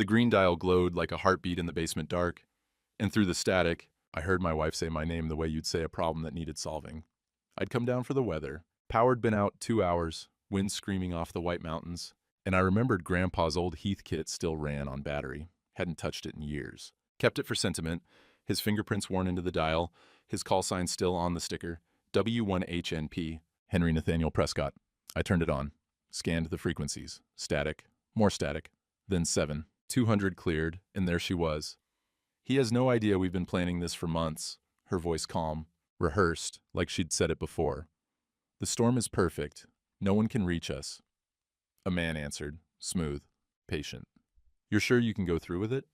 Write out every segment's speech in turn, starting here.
The green dial glowed like a heartbeat in the basement dark, and through the static, I heard my wife say my name the way you'd say a problem that needed solving. I'd come down for the weather. Power'd been out 2 hours, wind screaming off the White Mountains, and I remembered Grandpa's old Heath kit still ran on battery. Hadn't touched it in years. Kept it for sentiment, his fingerprints worn into the dial, his call sign still on the sticker, W1HNP, Henry Nathaniel Prescott. I turned it on, scanned the frequencies. Static, more static, then 7. 200 cleared, and there she was. He has no idea we've been planning this for months, her voice calm, rehearsed, like she'd said it before. The storm is perfect. No one can reach us. A man answered, smooth, patient. You're sure you can go through with it?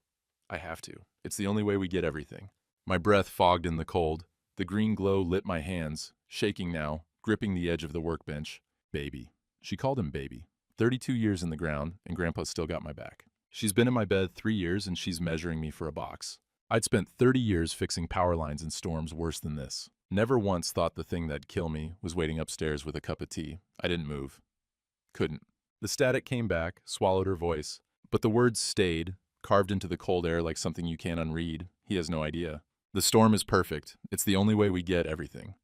I have to. It's the only way we get everything. My breath fogged in the cold. The green glow lit my hands, shaking now, gripping the edge of the workbench. Baby. She called him baby. 32 years in the ground, and Grandpa's still got my back. She's been in my bed 3 years, and she's measuring me for a box. I'd spent 30 years fixing power lines in storms worse than this. Never once thought the thing that'd kill me was waiting upstairs with a cup of tea. I didn't move. Couldn't. The static came back, swallowed her voice. But the words stayed, carved into the cold air like something you can't unread. He has no idea. The storm is perfect. It's the only way we get everything.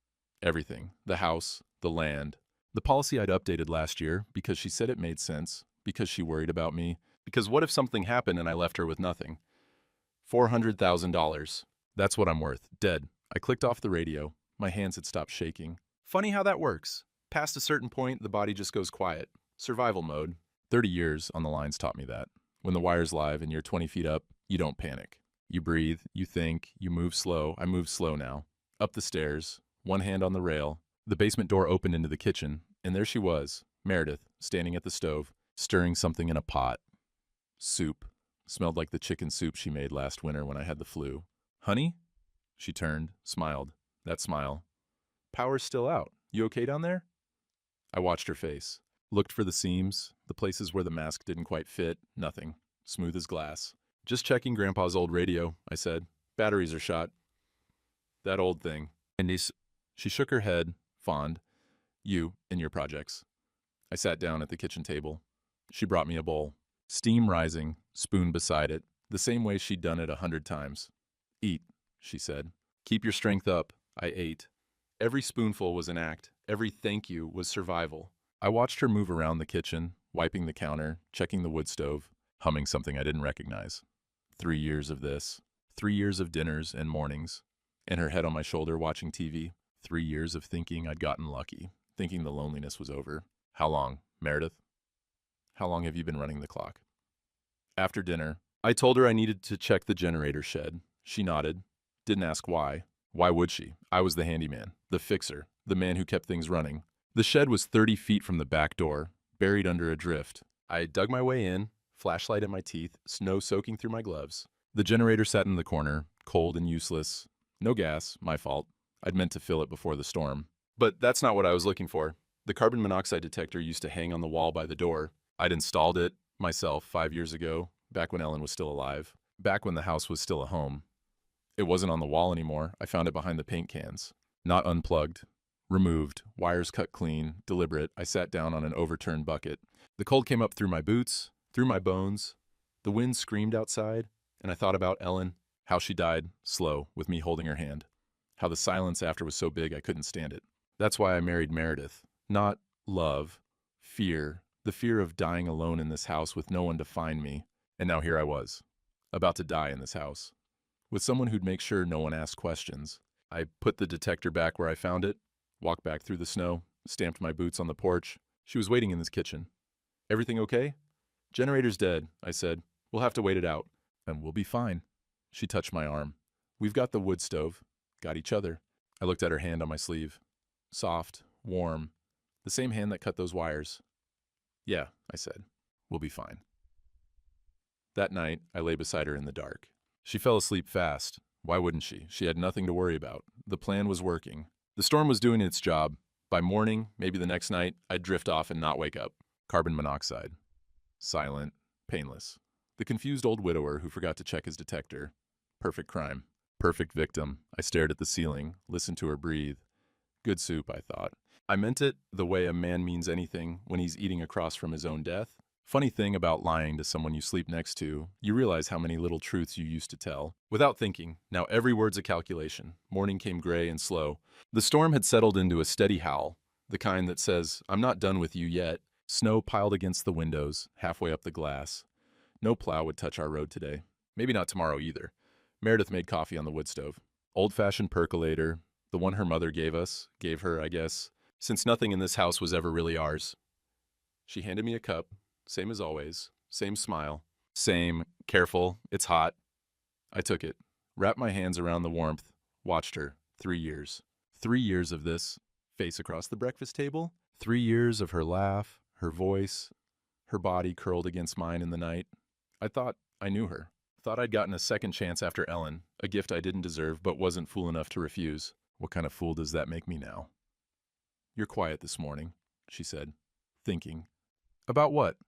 Everything. The house, the land. The policy I'd updated last year because she said it made sense, because she worried about me, because what if something happened and I left her with nothing? $400,000. That's what I'm worth. Dead. I clicked off the radio. My hands had stopped shaking. Funny how that works. Past a certain point, the body just goes quiet. Survival mode. 30 years on the lines taught me that. When the wire's live and you're 20 feet up, you don't panic. You breathe, you think, you move slow. I move slow now. Up the stairs, one hand on the rail. The basement door opened into the kitchen, and there she was, Meredith, standing at the stove, stirring something in a pot. Soup. Smelled like the chicken soup she made last winter when I had the flu. Honey? She turned, smiled. That smile. Power's still out. You okay down there? I watched her face. Looked for the seams, the places where the mask didn't quite fit. Nothing. Smooth as glass. Just checking Grandpa's old radio, I said. Batteries are shot. That old thing. She shook her head, fond. You and your projects. I sat down at the kitchen table. She brought me a bowl. Steam rising, spoon beside it, the same way she'd done it 100 times. Eat, she said. Keep your strength up. I ate. Every spoonful was an act. Every thank you was survival. I watched her move around the kitchen, wiping the counter, checking the wood stove, humming something I didn't recognize. 3 years of this. 3 years of dinners and mornings. And her head on my shoulder watching TV. 3 years of thinking I'd gotten lucky, thinking the loneliness was over. How long, Meredith? How long have you been running the clock? After dinner, I told her I needed to check the generator shed. She nodded. Didn't ask why. Why would she? I was the handyman, the fixer, the man who kept things running. The shed was 30 feet from the back door, buried under a drift. I dug my way in, flashlight in my teeth, snow soaking through my gloves. The generator sat in the corner, cold and useless. No gas, my fault. I'd meant to fill it before the storm. But that's not what I was looking for. The carbon monoxide detector used to hang on the wall by the door. I'd installed it myself 5 years ago, back when Ellen was still alive, back when the house was still a home. It wasn't on the wall anymore. I found it behind the paint cans. Not unplugged. Removed. Wires cut clean. Deliberate. I sat down on an overturned bucket. The cold came up through my boots, through my bones. The wind screamed outside, and I thought about Ellen, how she died, slow, with me holding her hand. How the silence after was so big I couldn't stand it. That's why I married Meredith. Not love. Fear. The fear of dying alone in this house with no one to find me. And now here I was, about to die in this house, with someone who'd make sure no one asked questions. I put the detector back where I found it, walked back through the snow, stamped my boots on the porch. She was waiting in this kitchen. Everything okay? Generator's dead, I said. We'll have to wait it out. And we'll be fine. She touched my arm. We've got the wood stove. Got each other. I looked at her hand on my sleeve. Soft, warm. The same hand that cut those wires. Yeah, I said. We'll be fine. That night, I lay beside her in the dark. She fell asleep fast. Why wouldn't she? She had nothing to worry about. The plan was working. The storm was doing its job. By morning, maybe the next night, I'd drift off and not wake up. Carbon monoxide. Silent, painless. The confused old widower who forgot to check his detector. Perfect crime. Perfect victim. I stared at the ceiling, listened to her breathe. Good soup, I thought. I meant it the way a man means anything when he's eating across from his own death. Funny thing about lying to someone you sleep next to, you realize how many little truths you used to tell. Without thinking, now every word's a calculation. Morning came gray and slow. The storm had settled into a steady howl, the kind that says, "I'm not done with you yet." Snow piled against the windows, halfway up the glass. No plow would touch our road today. Maybe not tomorrow either. Meredith made coffee on the wood stove. Old-fashioned percolator, the one her mother gave her, I guess, since nothing in this house was ever really ours. She handed me a cup, same as always, same smile, same, "Careful, it's hot." I took it, wrapped my hands around the warmth, watched her. 3 years. 3 years of this, face across the breakfast table. 3 years of her laugh, her voice, her body curled against mine in the night. I thought I knew her. Thought I'd gotten a second chance after Ellen, a gift I didn't deserve but wasn't fool enough to refuse. What kind of fool does that make me now? "You're quiet this morning," she said, thinking. "About what?"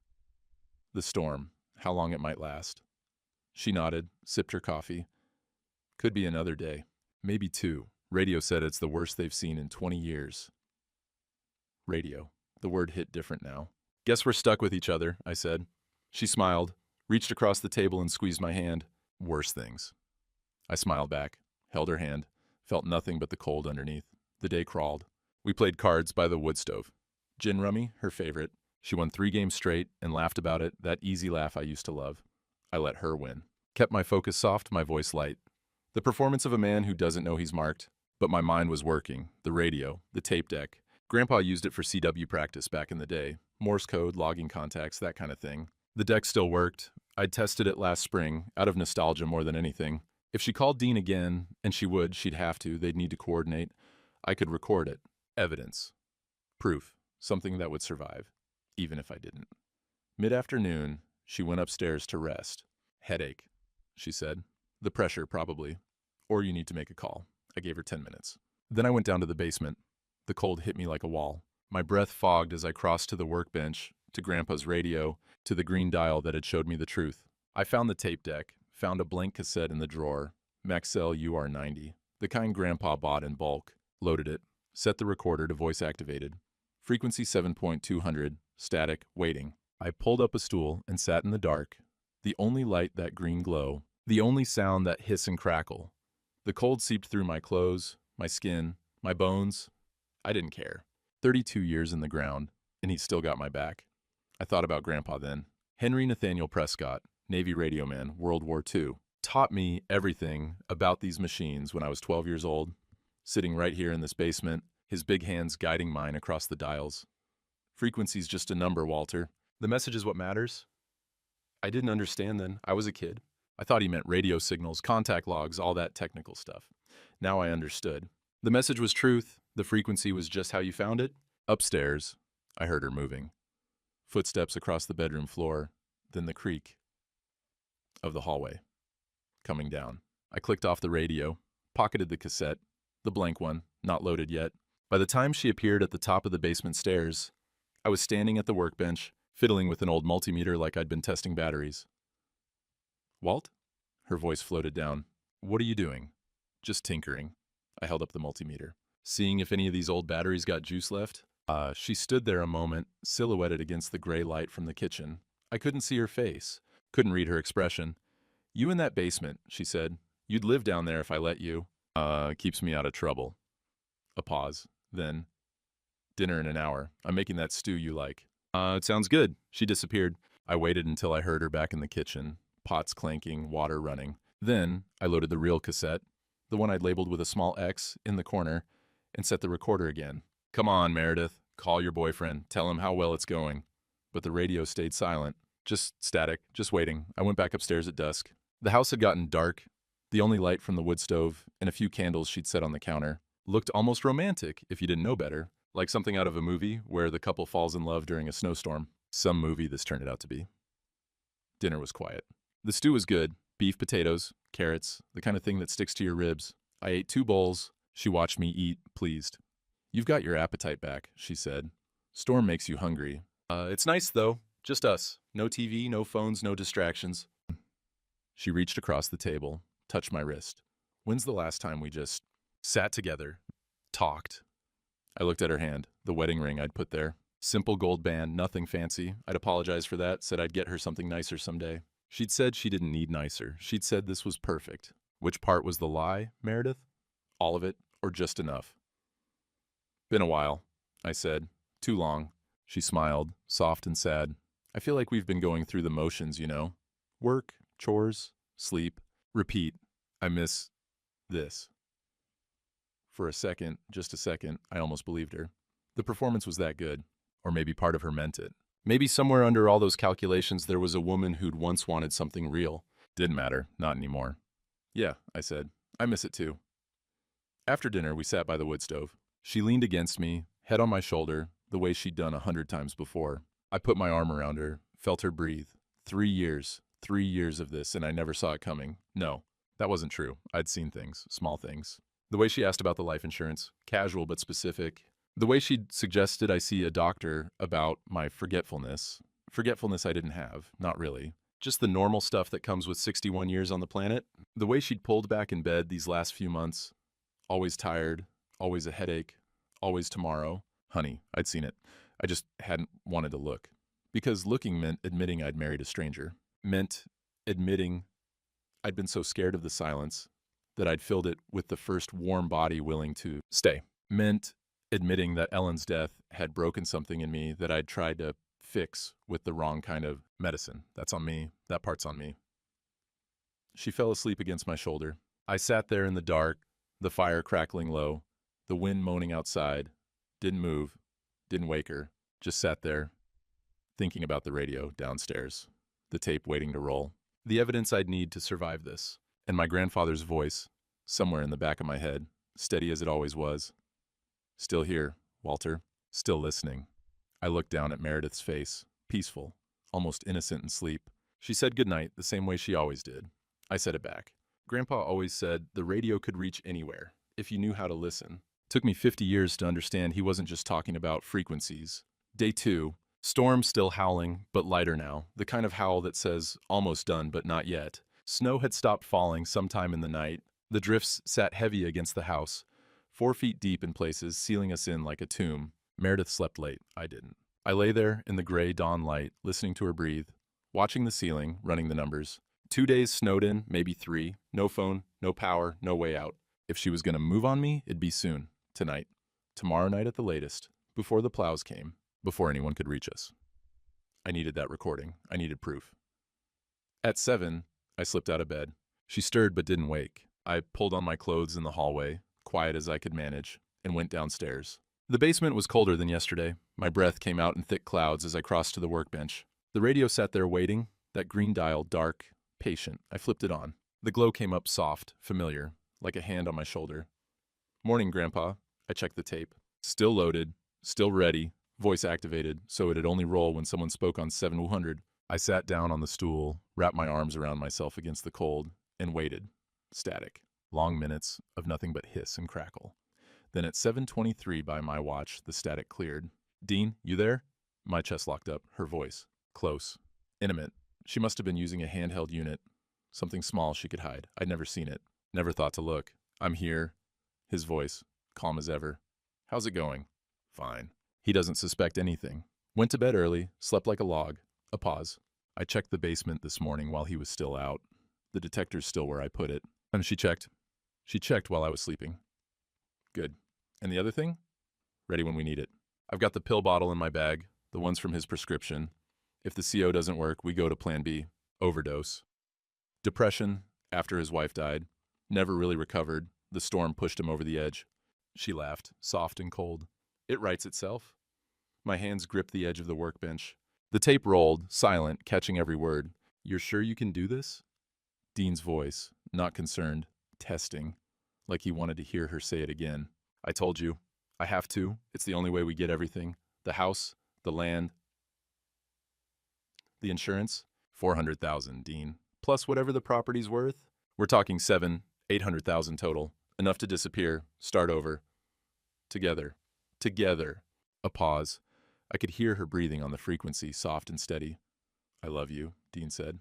"The storm, how long it might last." She nodded, sipped her coffee. "Could be another day. Maybe 2. Radio said it's the worst they've seen in 20 years. Radio. The word hit different now. "Guess we're stuck with each other," I said. She smiled, reached across the table and squeezed my hand. "Worse things." I smiled back, held her hand, felt nothing but the cold underneath. The day crawled. We played cards by the wood stove. Gin rummy, her favorite. She won 3 games straight and laughed about it, that easy laugh I used to love. I let her win. Kept my focus soft, my voice light. The performance of a man who doesn't know he's marked. But my mind was working. The radio, the tape deck. Grandpa used it for CW practice back in the day. Morse code, logging contacts, that kind of thing. The deck still worked. I'd tested it last spring, out of nostalgia more than anything. If she called Dean again, and she'd have to, they'd need to coordinate, I could record it. Evidence. Proof. Something that would survive. Even if I didn't. Mid-afternoon, she went upstairs to rest. "Headache," she said. "The pressure, probably. Or you need to make a call." I gave her 10 minutes. Then I went down to the basement. The cold hit me like a wall. My breath fogged as I crossed to the workbench, to Grandpa's radio, to the green dial that had showed me the truth. I found the tape deck, found a blank cassette in the drawer, Maxell UR90, the kind Grandpa bought in bulk, loaded it, set the recorder to voice activated. Frequency 7.200, static, waiting. I pulled up a stool and sat in the dark. The only light that green glow, the only sound that hiss and crackle. The cold seeped through my clothes, my skin, my bones. I didn't care. 32 years in the ground, and he's still got my back. I thought about Grandpa then. Henry Nathaniel Prescott, Navy radio man, World War II, taught me everything about these machines when I was 12 years old, sitting right here in this basement, his big hands guiding mine across the dials. Frequency's just a number, Walter. The message is what matters. I didn't understand then. I was a kid. I thought he meant radio signals, contact logs, all that technical stuff. Now I understood. The message was truth. The frequency was just how you found it. Upstairs, I heard her moving. Footsteps across the bedroom floor, then the creak of the hallway. Coming down. I clicked off the radio, pocketed the cassette, the blank one, not loaded yet. By the time she appeared at the top of the basement stairs, I was standing at the workbench, fiddling with an old multimeter like I'd been testing batteries. "Walt?" Her voice floated down. "What are you doing?" "Just tinkering." I held up the multimeter. "Seeing if any of these old batteries got juice left?" She stood there a moment, silhouetted against the gray light from the kitchen. I couldn't see her face, couldn't read her expression. "You in that basement," she said. "You'd live down there if I let you." Keeps me out of trouble." A pause. Then, "Dinner in an hour. I'm making that stew you like." It sounds good." She disappeared. I waited until I heard her back in the kitchen. Pots clanking, water running. Then, I loaded the real cassette, the one I'd labeled with a small X, in the corner, and set the recorder again. "Come on, Meredith. Call your boyfriend. Tell him how well it's going." But the radio stayed silent. Just static, just waiting. I went back upstairs at dusk. The house had gotten dark. The only light from the wood stove, and a few candles she'd set on the counter, looked almost romantic if you didn't know better, like something out of a movie where the couple falls in love during a snowstorm. Some movie this turned out to be. Dinner was quiet. The stew was good. Beef, potatoes, carrots, the kind of thing that sticks to your ribs. I ate 2 bowls. She watched me eat, pleased. "You've got your appetite back," she said. "Storm makes you hungry." It's nice, though. Just us. No TV, no phones, no distractions." She reached across the table, touched my wrist. "When's the last time we just sat together, talked?" I looked at her hand, the wedding ring I'd put there. Simple gold band, nothing fancy. I'd apologize for that, said I'd get her something nicer someday. She'd said she didn't need nicer. She'd said this was perfect. Which part was the lie, Meredith? All of it, or just enough? Been a while, I said. Too long. She smiled, soft and sad. I feel like we've been going through the motions, you know. Work, chores, sleep, repeat. I miss this. For a second, just a second, I almost believed her. The performance was that good. Or maybe part of her meant it. Maybe somewhere under all those calculations there was a woman who'd once wanted something real. Didn't matter, not anymore. Yeah, I said. I miss it too. After dinner, we sat by the wood stove. She leaned against me, head on my shoulder, the way she'd done 100 times before. I put my arm around her, felt her breathe. 3 years of this, and I never saw it coming. No, that wasn't true. I'd seen things, small things. The way she asked about the life insurance, casual but specific. The way she'd suggested I see a doctor about my forgetfulness. Forgetfulness I didn't have, not really. Just the normal stuff that comes with 61 years on the planet. The way she'd pulled back in bed these last few months. Always tired, always a headache, always tomorrow. Honey, I'd seen it. I just hadn't wanted to look. Because looking meant admitting I'd married a stranger. Meant admitting I'd been so scared of the silence that I'd filled it with the first warm body willing to stay. Meant admitting that Ellen's death had broken something in me that I'd tried to fix with the wrong kind of medicine. That's on me. That part's on me. She fell asleep against my shoulder. I sat there in the dark, the fire crackling low, the wind moaning outside. Didn't move, didn't wake her. Just sat there, thinking about the radio downstairs, the tape waiting to roll, the evidence I'd need to survive this, and my grandfather's voice, somewhere in the back of my head, steady as it always was. Still here, Walter, still listening. I looked down at Meredith's face, peaceful, almost innocent in sleep. She said goodnight the same way she always did. I said it back. Grandpa always said the radio could reach anywhere, if you knew how to listen. Took me 50 years to understand he wasn't just talking about frequencies. Day 2, storm still howling, but lighter now, the kind of howl that says, almost done, but not yet. Snow had stopped falling sometime in the night. The drifts sat heavy against the house, 4 feet deep in places, sealing us in like a tomb. Meredith slept late. I didn't. I lay there in the gray dawn light, listening to her breathe, watching the ceiling, running the numbers. 2 days snowed in, maybe 3. No phone, no power, no way out. If she was going to move on me, it'd be soon. Tonight. Tomorrow night at the latest. Before the plows came. Before anyone could reach us. I needed that recording. I needed proof. At 7, I slipped out of bed. She stirred but didn't wake. I pulled on my clothes in the hallway, quiet as I could manage, and went downstairs. The basement was colder than yesterday. My breath came out in thick clouds as I crossed to the workbench. The radio sat there waiting, that green dial dark, patient. I flipped it on. The glow came up soft, familiar, like a hand on my shoulder. Morning, Grandpa. I checked the tape. Still loaded, still ready, voice activated, so it'd only roll when someone spoke on 700. I sat down on the stool, wrapped my arms around myself against the cold, and waited. Static. Long minutes of nothing but hiss and crackle. Then at 7:23 by my watch, the static cleared. Dean, you there? My chest locked up, her voice. Close. Intimate. She must have been using a handheld unit. Something small she could hide. I'd never seen it. Never thought to look. I'm here. His voice, calm as ever. How's it going? Fine. He doesn't suspect anything. Went to bed early, slept like a log. A pause. I checked the basement this morning while he was still out. The detector's still where I put it. And she checked. She checked while I was sleeping. Good. And the other thing? Ready when we need it. I've got the pill bottle in my bag, the ones from his prescription. If the CO doesn't work, we go to Plan B. Overdose. Depression, after his wife died. Never really recovered. The storm pushed him over the edge. She laughed, soft and cold. It writes itself. My hands gripped the edge of the workbench. The tape rolled, silent, catching every word. You're sure you can do this? Dean's voice, not concerned, testing, like he wanted to hear her say it again. I told you. I have to. It's the only way we get everything. The house, the land, the insurance. 400,000, Dean. Plus whatever the property's worth. We're talking 800,000 total. Enough to disappear, start over. Together. Together. A pause. I could hear her breathing on the frequency, soft and steady. I love you, Dean said.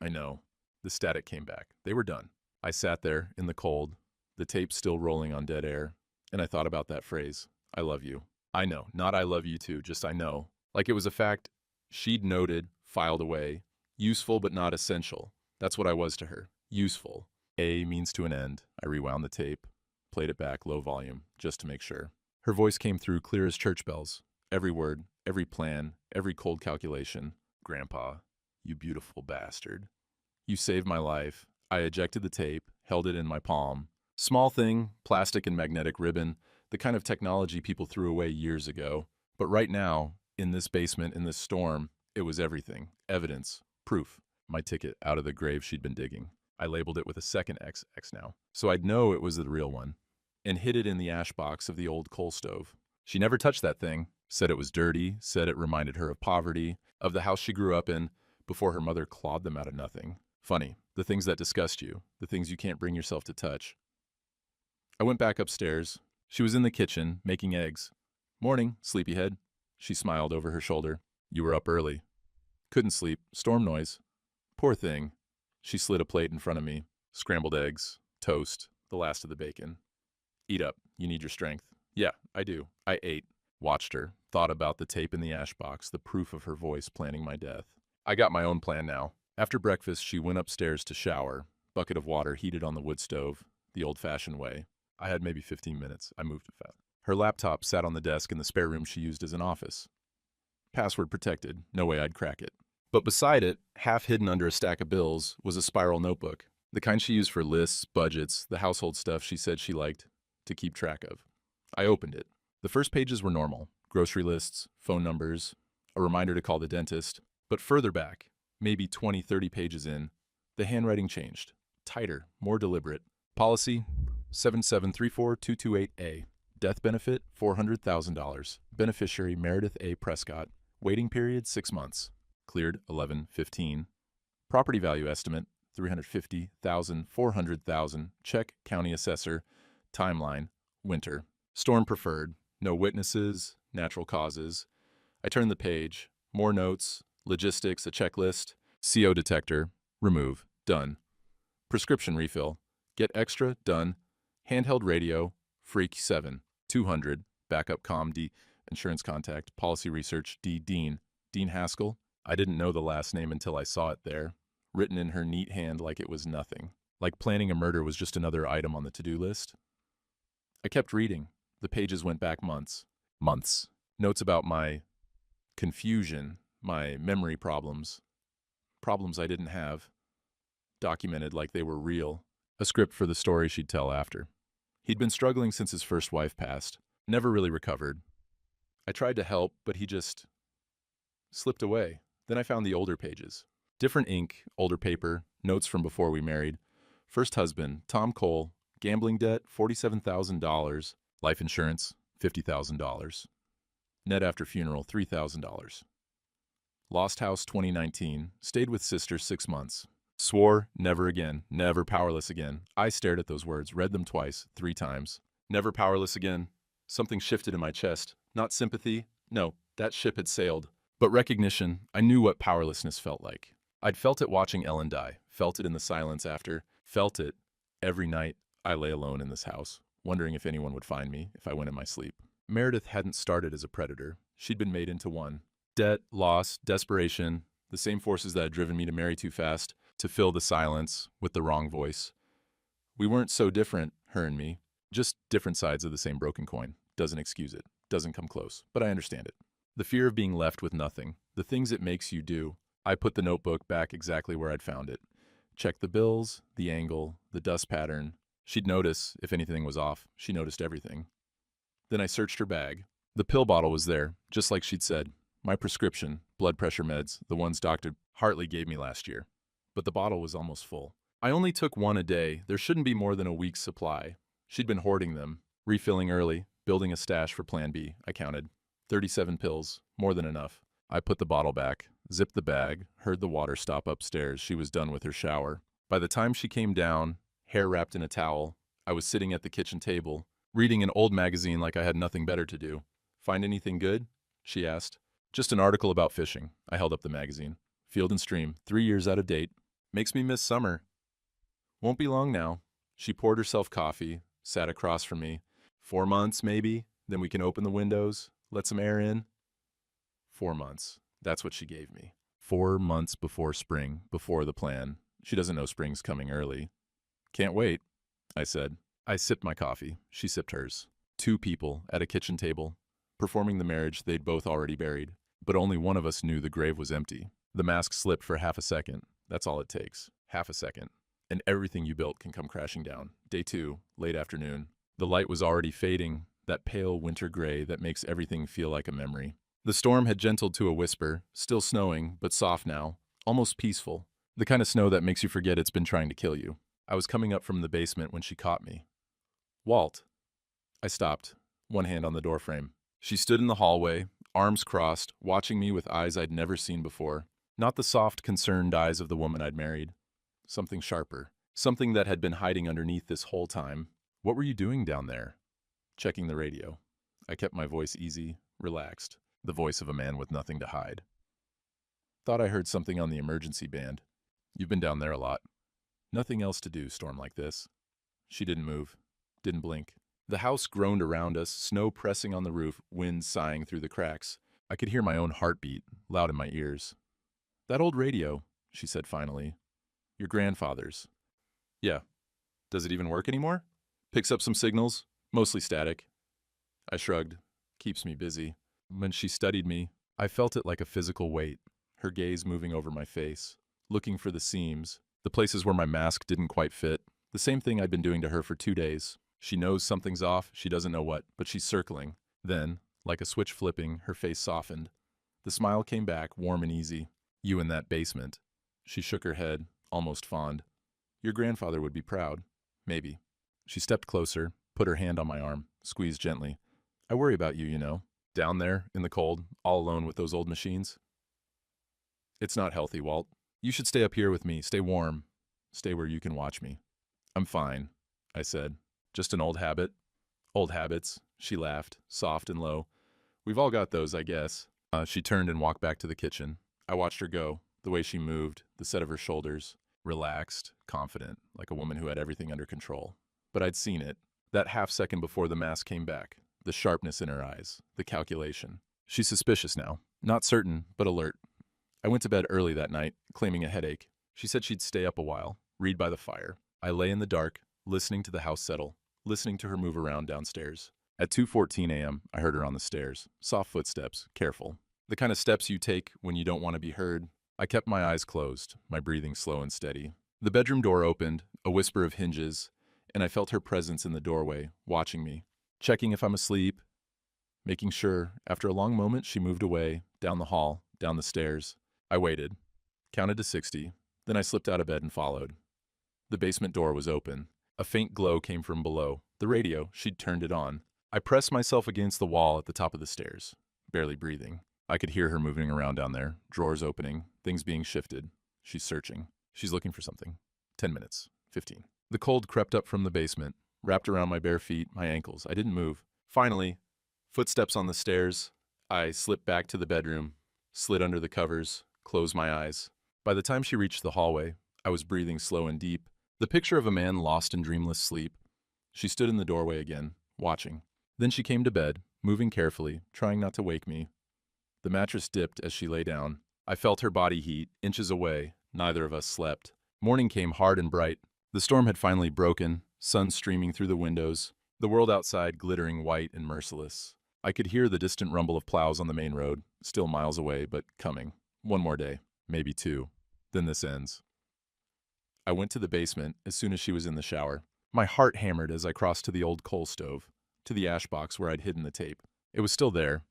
I know. The static came back. They were done. I sat there, in the cold, the tape still rolling on dead air, and I thought about that phrase, I love you. I know, not I love you too, just I know. Like it was a fact she'd noted, filed away. Useful but not essential. That's what I was to her. Useful. A means to an end. I rewound the tape, played it back low volume, just to make sure. Her voice came through clear as church bells. Every word, every plan, every cold calculation. Grandpa, you beautiful bastard. You saved my life. I ejected the tape, held it in my palm. Small thing, plastic and magnetic ribbon, the kind of technology people threw away years ago. But right now, in this basement, in this storm, it was everything. Evidence. Proof. My ticket out of the grave she'd been digging. I labeled it with a second XX now, so I'd know it was the real one, and hid it in the ash box of the old coal stove. She never touched that thing, said it was dirty, said it reminded her of poverty, of the house she grew up in before her mother clawed them out of nothing. Funny, the things that disgust you, the things you can't bring yourself to touch. I went back upstairs. She was in the kitchen, making eggs. Morning, sleepyhead. She smiled over her shoulder. You were up early. Couldn't sleep. Storm noise. Poor thing. She slid a plate in front of me. Scrambled eggs, toast, the last of the bacon. Eat up. You need your strength. Yeah, I do. I ate. Watched her. Thought about the tape in the ash box, the proof of her voice planning my death. I got my own plan now. After breakfast, she went upstairs to shower. Bucket of water heated on the wood stove, the old-fashioned way. I had maybe 15 minutes. I moved fast. Her laptop sat on the desk in the spare room she used as an office. Password protected. No way I'd crack it. But beside it, half hidden under a stack of bills, was a spiral notebook. The kind she used for lists, budgets, the household stuff she said she liked to keep track of. I opened it. The first pages were normal. Grocery lists, phone numbers, a reminder to call the dentist. But further back, maybe 20, 30 pages in, the handwriting changed. Tighter, more deliberate. Policy 7734228A. Death benefit $400,000. Beneficiary Meredith A. Prescott. Waiting period 6 months. Cleared 11/15. Property value estimate $350,000, $400,000. Check county assessor. Timeline winter. Storm preferred. No witnesses. Natural causes. I turned the page. More notes. Logistics. A checklist. CO detector. Remove. Done. Prescription refill. Get extra. Done. Handheld radio. Freak 7. 200. Backup comm. D. Insurance contact. Policy research. D. Dean. Dean Haskell. I didn't know the last name until I saw it there, written in her neat hand like it was nothing, like planning a murder was just another item on the to-do list. I kept reading. The pages went back months. Months. Notes about my confusion, my memory problems I didn't have, documented like they were real, a script for the story she'd tell after. He'd been struggling since his first wife passed, never really recovered. I tried to help, but he just slipped away. Then I found the older pages. Different ink, older paper, notes from before we married. First husband, Tom Cole, gambling debt, $47,000. Life insurance, $50,000. Net after funeral, $3,000. Lost house 2019, stayed with sister 6 months. Swore, never again, never powerless again. I stared at those words, read them twice, 3 times. Never powerless again. Something shifted in my chest. Not sympathy, no, that ship had sailed. But recognition. I knew what powerlessness felt like. I'd felt it watching Ellen die, felt it in the silence after, felt it every night I lay alone in this house, wondering if anyone would find me if I went in my sleep. Meredith hadn't started as a predator. She'd been made into one. Debt, loss, desperation, the same forces that had driven me to marry too fast, to fill the silence with the wrong voice. We weren't so different, her and me, just different sides of the same broken coin. Doesn't excuse it, doesn't come close, but I understand it. The fear of being left with nothing, the things it makes you do. I put the notebook back exactly where I'd found it. Checked the bills, the angle, the dust pattern. She'd notice if anything was off. She noticed everything. Then I searched her bag. The pill bottle was there, just like she'd said. My prescription, blood pressure meds, the ones Dr. Hartley gave me last year. But the bottle was almost full. I only took one a day. There shouldn't be more than a week's supply. She'd been hoarding them, refilling early, building a stash for Plan B, I counted. 37 pills, more than enough. I put the bottle back, zipped the bag, heard the water stop upstairs. She was done with her shower. By the time she came down, hair wrapped in a towel, I was sitting at the kitchen table, reading an old magazine like I had nothing better to do. Find anything good? She asked. Just an article about fishing. I held up the magazine. Field and Stream, 3 years out of date. Makes me miss summer. Won't be long now. She poured herself coffee, sat across from me. 4 months, maybe, then we can open the windows, Let some air in. 4 months. That's what she gave me. 4 months before spring, before the plan. She doesn't know spring's coming early. Can't wait, I said. I sipped my coffee. She sipped hers. 2 people at a kitchen table, performing the marriage they'd both already buried. But only one of us knew the grave was empty. The mask slipped for half a second. That's all it takes. Half a second. And everything you built can come crashing down. Day 2, late afternoon. The light was already fading, that pale winter gray that makes everything feel like a memory. The storm had gentled to a whisper, still snowing, but soft now, almost peaceful. The kind of snow that makes you forget it's been trying to kill you. I was coming up from the basement when she caught me. Walt. I stopped, one hand on the doorframe. She stood in the hallway, arms crossed, watching me with eyes I'd never seen before. Not the soft, concerned eyes of the woman I'd married. Something sharper. Something that had been hiding underneath this whole time. What were you doing down there? Checking the radio. I kept my voice easy, relaxed. The voice of a man with nothing to hide. Thought I heard something on the emergency band. You've been down there a lot. Nothing else to do, storm like this. She didn't move. Didn't blink. The house groaned around us, snow pressing on the roof, wind sighing through the cracks. I could hear my own heartbeat, loud in my ears. That old radio, she said finally. Your grandfather's. Yeah. Does it even work anymore? Picks up some signals, mostly static. I shrugged. Keeps me busy. When she studied me, I felt it like a physical weight, her gaze moving over my face, looking for the seams, the places where my mask didn't quite fit, the same thing I'd been doing to her for 2 days. She knows something's off, she doesn't know what, but she's circling. Then, like a switch flipping, her face softened. The smile came back, warm and easy. You in that basement. She shook her head, almost fond. Your grandfather would be proud. Maybe. She stepped closer, put her hand on my arm, squeezed gently. I worry about you, you know. Down there, in the cold, all alone with those old machines. It's not healthy, Walt. You should stay up here with me, stay warm. Stay where you can watch me. I'm fine, I said. Just an old habit. Old habits, she laughed, soft and low. We've all got those, I guess. She turned and walked back to the kitchen. I watched her go, the way she moved, the set of her shoulders. Relaxed, confident, like a woman who had everything under control. But I'd seen it, that half second before the mask came back. The sharpness in her eyes, the calculation. She's suspicious now. Not certain, but alert. I went to bed early that night, claiming a headache. She said she'd stay up a while, read by the fire. I lay in the dark, listening to the house settle, listening to her move around downstairs. At 2:14 a.m., I heard her on the stairs. Soft footsteps, careful. The kind of steps you take when you don't want to be heard. I kept my eyes closed, my breathing slow and steady. The bedroom door opened, a whisper of hinges, and I felt her presence in the doorway, watching me, checking if I'm asleep, making sure. After a long moment, she moved away, down the hall, down the stairs. I waited, counted to 60, then I slipped out of bed and followed. The basement door was open. A faint glow came from below. The radio, she'd turned it on. I pressed myself against the wall at the top of the stairs, barely breathing. I could hear her moving around down there, drawers opening, things being shifted. She's searching. She's looking for something. 10 minutes. 15. The cold crept up from the basement, wrapped around my bare feet, my ankles. I didn't move. Finally, footsteps on the stairs. I slipped back to the bedroom, slid under the covers, closed my eyes. By the time she reached the hallway, I was breathing slow and deep, the picture of a man lost in dreamless sleep. She stood in the doorway again, watching. Then she came to bed, moving carefully, trying not to wake me. The mattress dipped as she lay down. I felt her body heat, inches away. Neither of us slept. Morning came hard and bright. The storm had finally broken, sun streaming through the windows, the world outside glittering white and merciless. I could hear the distant rumble of plows on the main road, still miles away, but coming. One more day, maybe 2. Then this ends. I went to the basement as soon as she was in the shower. My heart hammered as I crossed to the old coal stove, to the ash box where I'd hidden the tape. It was still there,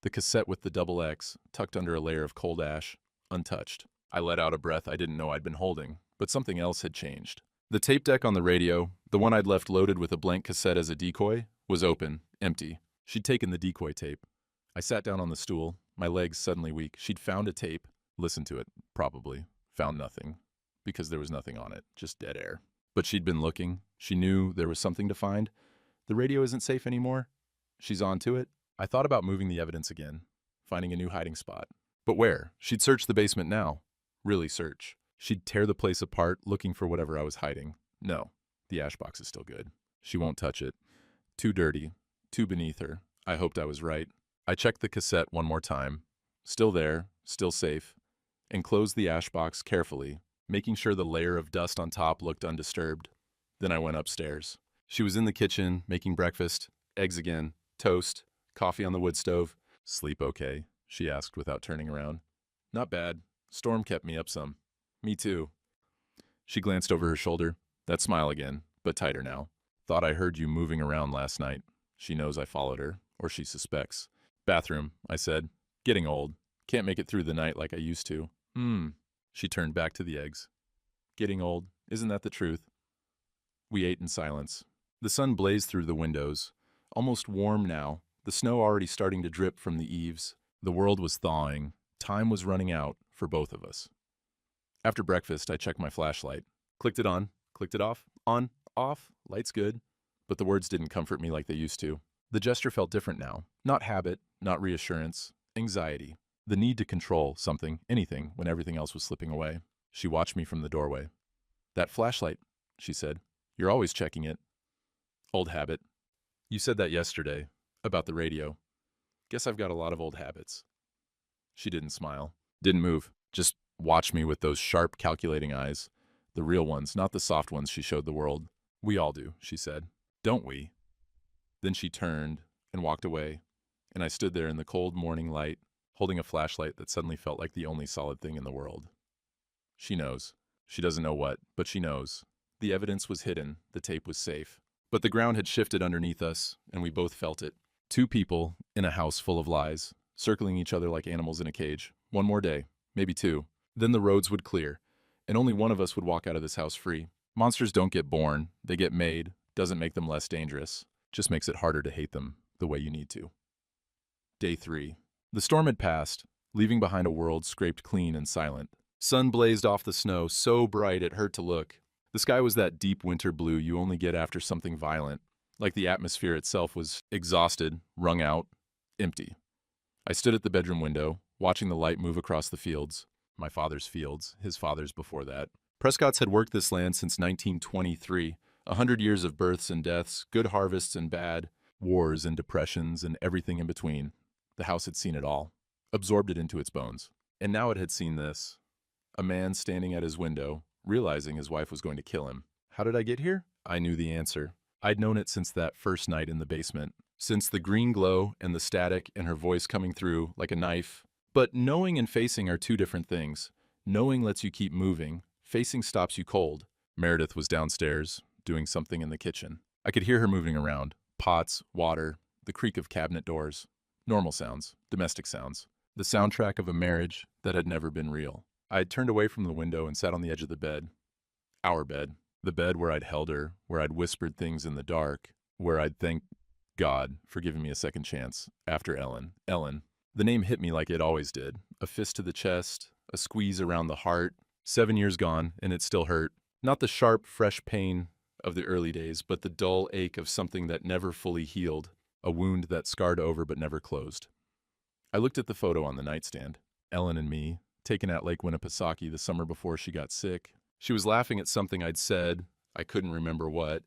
the cassette with the double X, tucked under a layer of cold ash, untouched. I let out a breath I didn't know I'd been holding, but something else had changed. The tape deck on the radio, the one I'd left loaded with a blank cassette as a decoy, was open, empty. She'd taken the decoy tape. I sat down on the stool, my legs suddenly weak. She'd found a tape, listened to it, probably. Found nothing, because there was nothing on it, just dead air. But she'd been looking. She knew there was something to find. The radio isn't safe anymore. She's on to it. I thought about moving the evidence again, finding a new hiding spot. But where? She'd search the basement now. Really search. She'd tear the place apart, looking for whatever I was hiding. No, the ash box is still good. She won't touch it. Too dirty. Too beneath her. I hoped I was right. I checked the cassette one more time. Still there, still safe, and closed the ash box carefully, making sure the layer of dust on top looked undisturbed. Then I went upstairs. She was in the kitchen, making breakfast, eggs again, toast, coffee on the wood stove. "Sleep okay?" she asked without turning around. "Not bad. Storm kept me up some." "Me too." She glanced over her shoulder. That smile again, but tighter now. "Thought I heard you moving around last night." She knows I followed her, or she suspects. "Bathroom," I said. "Getting old. Can't make it through the night like I used to." She turned back to the eggs. "Getting old. Isn't that the truth?" We ate in silence. The sun blazed through the windows, almost warm now, the snow already starting to drip from the eaves. The world was thawing. Time was running out for both of us. After breakfast, I checked my flashlight. Clicked it on, clicked it off, on, off, light's good. But the words didn't comfort me like they used to. The gesture felt different now. Not habit, not reassurance, anxiety. The need to control something, anything, when everything else was slipping away. She watched me from the doorway. "That flashlight," she said. "You're always checking it." "Old habit." "You said that yesterday, about the radio. Guess I've got a lot of old habits." She didn't smile, didn't move, just watched me with those sharp, calculating eyes. The real ones, not the soft ones she showed the world. "We all do," she said. "Don't we?" Then she turned and walked away, and I stood there in the cold morning light, holding a flashlight that suddenly felt like the only solid thing in the world. She knows. She doesn't know what, but she knows. The evidence was hidden, the tape was safe. But the ground had shifted underneath us, and we both felt it. Two people in a house full of lies, circling each other like animals in a cage. One more day, maybe two. Then the roads would clear, and only one of us would walk out of this house free. Monsters don't get born, they get made. Doesn't make them less dangerous. Just makes it harder to hate them the way you need to. Day 3. The storm had passed, leaving behind a world scraped clean and silent. Sun blazed off the snow so bright it hurt to look. The sky was that deep winter blue you only get after something violent, like the atmosphere itself was exhausted, wrung out, empty. I stood at the bedroom window, watching the light move across the fields. My father's fields, his father's before that. Prescott's had worked this land since 1923, 100 years of births and deaths, good harvests and bad, wars and depressions and everything in between. The house had seen it all, absorbed it into its bones. And now it had seen this. A man standing at his window, realizing his wife was going to kill him. How did I get here? I knew the answer. I'd known it since that first night in the basement, since the green glow and the static and her voice coming through like a knife. But knowing and facing are two different things. Knowing lets you keep moving. Facing stops you cold. Meredith was downstairs, doing something in the kitchen. I could hear her moving around. Pots, water, the creak of cabinet doors. Normal sounds, domestic sounds. The soundtrack of a marriage that had never been real. I had turned away from the window and sat on the edge of the bed. Our bed. The bed where I'd held her, where I'd whispered things in the dark, where I'd thanked God for giving me a second chance after Ellen. Ellen. The name hit me like it always did. A fist to the chest, a squeeze around the heart. 7 years gone, and it still hurt. Not the sharp, fresh pain of the early days, but the dull ache of something that never fully healed. A wound that scarred over but never closed. I looked at the photo on the nightstand. Ellen and me, taken at Lake Winnipesaukee the summer before she got sick. She was laughing at something I'd said, I couldn't remember what,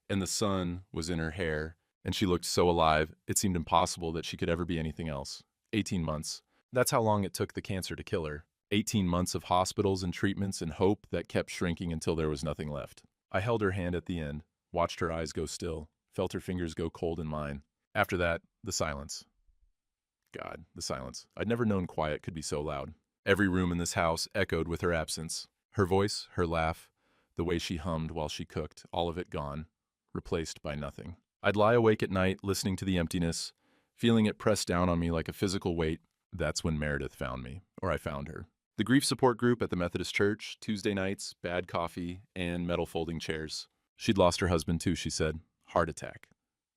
and the sun was in her hair, and she looked so alive, it seemed impossible that she could ever be anything else. 18 months. That's how long it took the cancer to kill her. 18 months of hospitals and treatments and hope that kept shrinking until there was nothing left. I held her hand at the end, watched her eyes go still, felt her fingers go cold in mine. After that, the silence. God, the silence. I'd never known quiet could be so loud. Every room in this house echoed with her absence. Her voice, her laugh, the way she hummed while she cooked, all of it gone, replaced by nothing. I'd lie awake at night listening to the emptiness, feeling it press down on me like a physical weight. That's when Meredith found me, or I found her. The grief support group at the Methodist Church, Tuesday nights, bad coffee, and metal folding chairs. She'd lost her husband too, she said. Heart attack.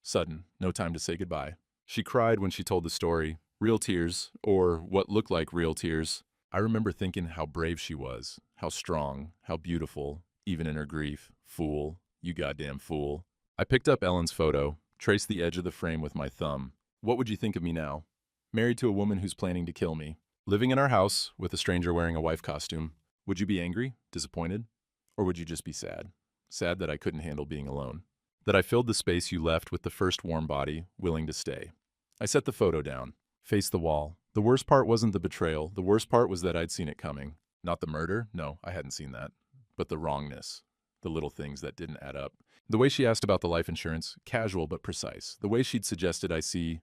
Sudden, no time to say goodbye. She cried when she told the story. Real tears, or what looked like real tears. I remember thinking how brave she was, how strong, how beautiful, even in her grief. Fool, you goddamn fool. I picked up Ellen's photo, traced the edge of the frame with my thumb. What would you think of me now? Married to a woman who's planning to kill me. Living in our house with a stranger wearing a wife costume. Would you be angry, disappointed? Or would you just be sad? Sad that I couldn't handle being alone. That I filled the space you left with the first warm body, willing to stay. I set the photo down, faced the wall. The worst part wasn't the betrayal. The worst part was that I'd seen it coming. Not the murder. No, I hadn't seen that. But the wrongness. The little things that didn't add up. The way she asked about the life insurance, casual but precise. The way she'd suggested I see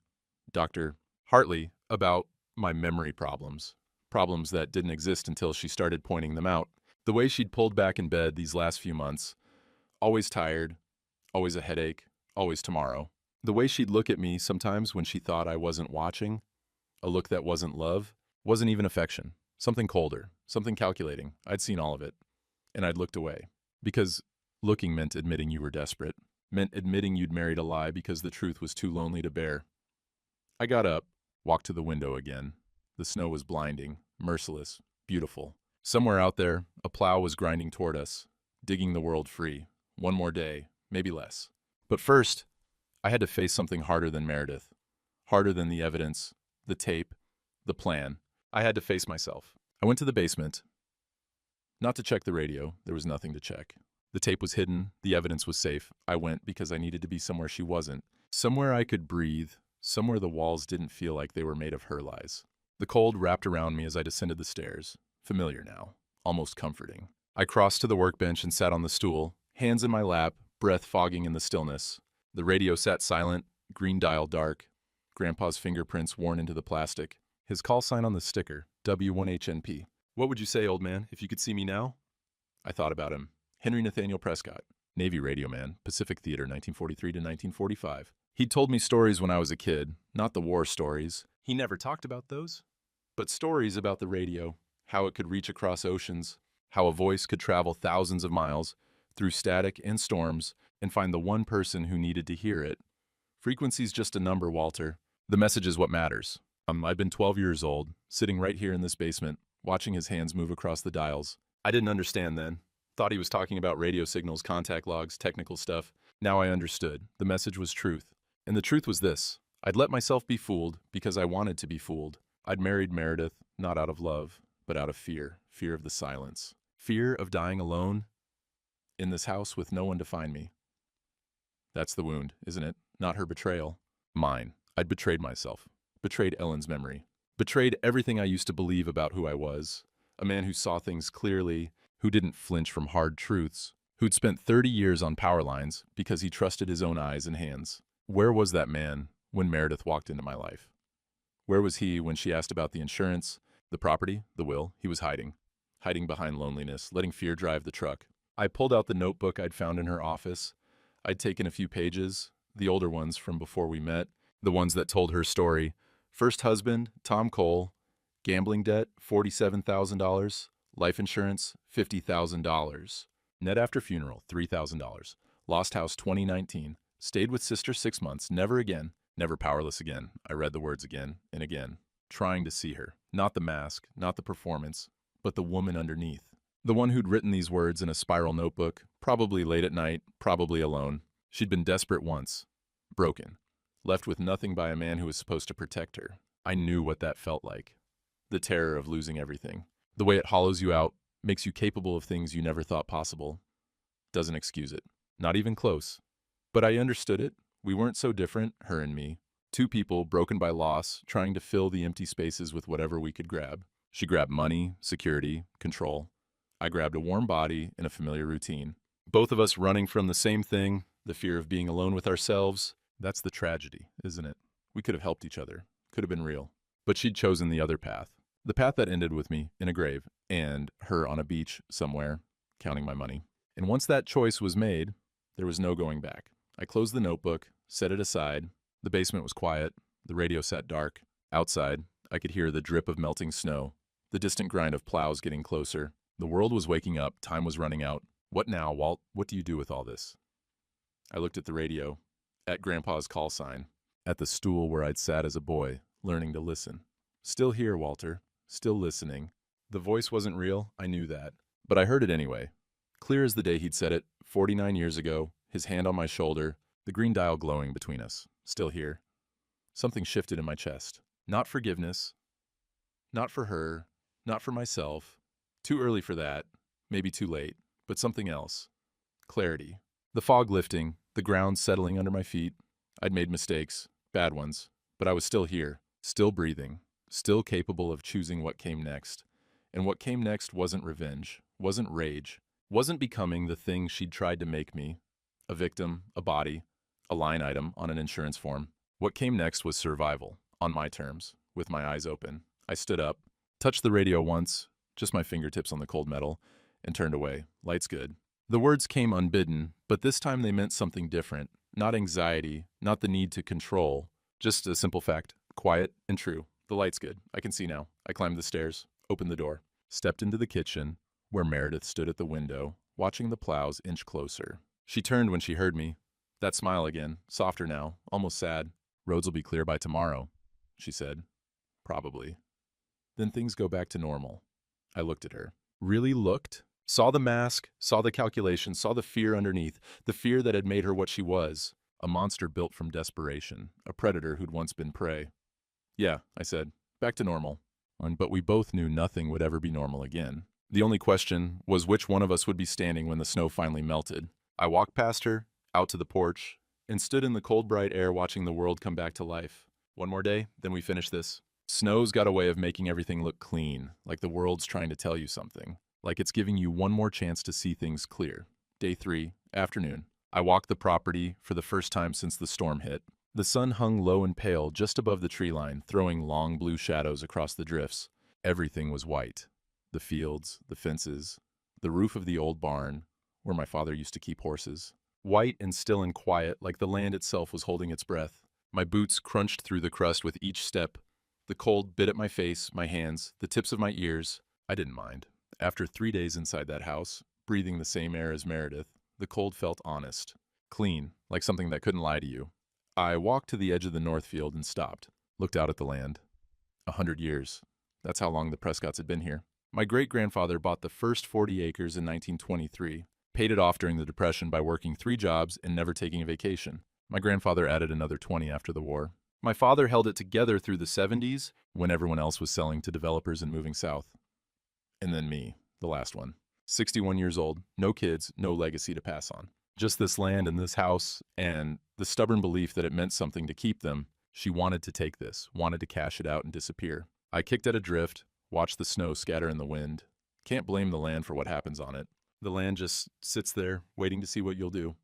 Dr. Hartley about my memory problems. Problems that didn't exist until she started pointing them out. The way she'd pulled back in bed these last few months. Always tired. Always a headache. Always tomorrow. The way she'd look at me sometimes when she thought I wasn't watching. A look that wasn't love. Wasn't even affection. Something colder. Something calculating. I'd seen all of it. And I'd looked away. Because looking meant admitting you were desperate. Meant admitting you'd married a lie because the truth was too lonely to bear. I got up, walked to the window again. The snow was blinding, merciless, beautiful. Somewhere out there, a plow was grinding toward us, digging the world free. One more day, maybe less. But first, I had to face something harder than Meredith. Harder than the evidence, the tape, the plan. I had to face myself. I went to the basement. Not to check the radio, there was nothing to check. The tape was hidden, the evidence was safe. I went because I needed to be somewhere she wasn't. Somewhere I could breathe, somewhere the walls didn't feel like they were made of her lies. The cold wrapped around me as I descended the stairs. Familiar now, almost comforting. I crossed to the workbench and sat on the stool, hands in my lap, breath fogging in the stillness. The radio sat silent, green dial dark, Grandpa's fingerprints worn into the plastic, his call sign on the sticker, W1HNP. What would you say, old man, if you could see me now? I thought about him. Henry Nathaniel Prescott, Navy radio man, Pacific Theater, 1943 to 1945. He'd told me stories when I was a kid, not the war stories. He never talked about those. But stories about the radio, how it could reach across oceans, how a voice could travel thousands of miles through static and storms and find the one person who needed to hear it. Frequency's just a number, Walter. The message is what matters. I'd been 12 years old, sitting right here in this basement, watching his hands move across the dials. I didn't understand then. Thought he was talking about radio signals, contact logs, technical stuff. Now I understood. The message was truth. And the truth was this. I'd let myself be fooled because I wanted to be fooled. I'd married Meredith, not out of love, but out of fear. Fear of the silence. Fear of dying alone in this house with no one to find me. That's the wound, isn't it? Not her betrayal. Mine. I'd betrayed myself. Betrayed Ellen's memory. Betrayed everything I used to believe about who I was. A man who saw things clearly, who didn't flinch from hard truths, who'd spent 30 years on power lines because he trusted his own eyes and hands. Where was that man when Meredith walked into my life? Where was he when she asked about the insurance, the property, the will? He was hiding. Hiding behind loneliness, letting fear drive the truck. I pulled out the notebook I'd found in her office. I'd taken a few pages, the older ones from before we met, the ones that told her story. First husband, Tom Cole. Gambling debt, $47,000. Life insurance, $50,000. Net after funeral, $3,000. Lost house 2019. Stayed with sister 6 months. Never again. Never powerless again. I read the words again and again, trying to see her. Not the mask, not the performance, but the woman underneath. The one who'd written these words in a spiral notebook, probably late at night, probably alone. She'd been desperate once. Broken. Left with nothing by a man who was supposed to protect her. I knew what that felt like. The terror of losing everything. The way it hollows you out, makes you capable of things you never thought possible. Doesn't excuse it. Not even close. But I understood it. We weren't so different, her and me. Two people broken by loss, trying to fill the empty spaces with whatever we could grab. She grabbed money, security, control. I grabbed a warm body and a familiar routine. Both of us running from the same thing, the fear of being alone with ourselves. That's the tragedy, isn't it? We could have helped each other. Could have been real. But she'd chosen the other path. The path that ended with me in a grave and her on a beach somewhere, counting my money. And once that choice was made, there was no going back. I closed the notebook, set it aside. The basement was quiet. The radio sat dark. Outside, I could hear the drip of melting snow, the distant grind of plows getting closer. The world was waking up. Time was running out. What now, Walt? What do you do with all this? I looked at the radio, at Grandpa's call sign, at the stool where I'd sat as a boy, learning to listen. Still here, Walter. Still listening. The voice wasn't real, I knew that. But I heard it anyway. Clear as the day he'd said it, 49 years ago, his hand on my shoulder, the green dial glowing between us. Still here. Something shifted in my chest. Not forgiveness. Not for her. Not for myself. Too early for that. Maybe too late. But something else. Clarity. The fog lifting, the ground settling under my feet. I'd made mistakes. Bad ones. But I was still here, still breathing, still capable of choosing what came next. And what came next wasn't revenge, wasn't rage, wasn't becoming the thing she'd tried to make me, a victim, a body, a line item on an insurance form. What came next was survival, on my terms, with my eyes open. I stood up, touched the radio once, just my fingertips on the cold metal, and turned away. Lights good. The words came unbidden, but this time they meant something different. Not anxiety, not the need to control. Just a simple fact. Quiet and true. The light's good. I can see now. I climbed the stairs, opened the door, stepped into the kitchen, where Meredith stood at the window, watching the plows inch closer. She turned when she heard me. That smile again, softer now, almost sad. Roads will be clear by tomorrow, she said. Probably. Then things go back to normal. I looked at her. Really looked? Saw the mask, saw the calculation, saw the fear underneath, the fear that had made her what she was, a monster built from desperation, a predator who'd once been prey. Yeah, I said, back to normal. But we both knew nothing would ever be normal again. The only question was which one of us would be standing when the snow finally melted. I walked past her, out to the porch, and stood in the cold, bright air watching the world come back to life. One more day, then we finish this. Snow's got a way of making everything look clean, like the world's trying to tell you something. Like it's giving you one more chance to see things clear. Day 3, afternoon. I walked the property for the first time since the storm hit. The sun hung low and pale just above the tree line, throwing long blue shadows across the drifts. Everything was white. The fields, the fences, the roof of the old barn, where my father used to keep horses. White and still and quiet, like the land itself was holding its breath. My boots crunched through the crust with each step. The cold bit at my face, my hands, the tips of my ears. I didn't mind. After 3 days inside that house, breathing the same air as Meredith, the cold felt honest, clean, like something that couldn't lie to you. I walked to the edge of the north field and stopped, looked out at the land. 100 years. That's how long the Prescotts had been here. My great-grandfather bought the first 40 acres in 1923, paid it off during the Depression by working 3 jobs and never taking a vacation. My grandfather added another 20 after the war. My father held it together through the 70s, when everyone else was selling to developers and moving south. And then me, the last one. 61 years old, no kids, no legacy to pass on. Just this land and this house, and the stubborn belief that it meant something to keep them. She wanted to take this, wanted to cash it out and disappear. I kicked at a drift, watched the snow scatter in the wind. Can't blame the land for what happens on it. The land just sits there, waiting to see what you'll do.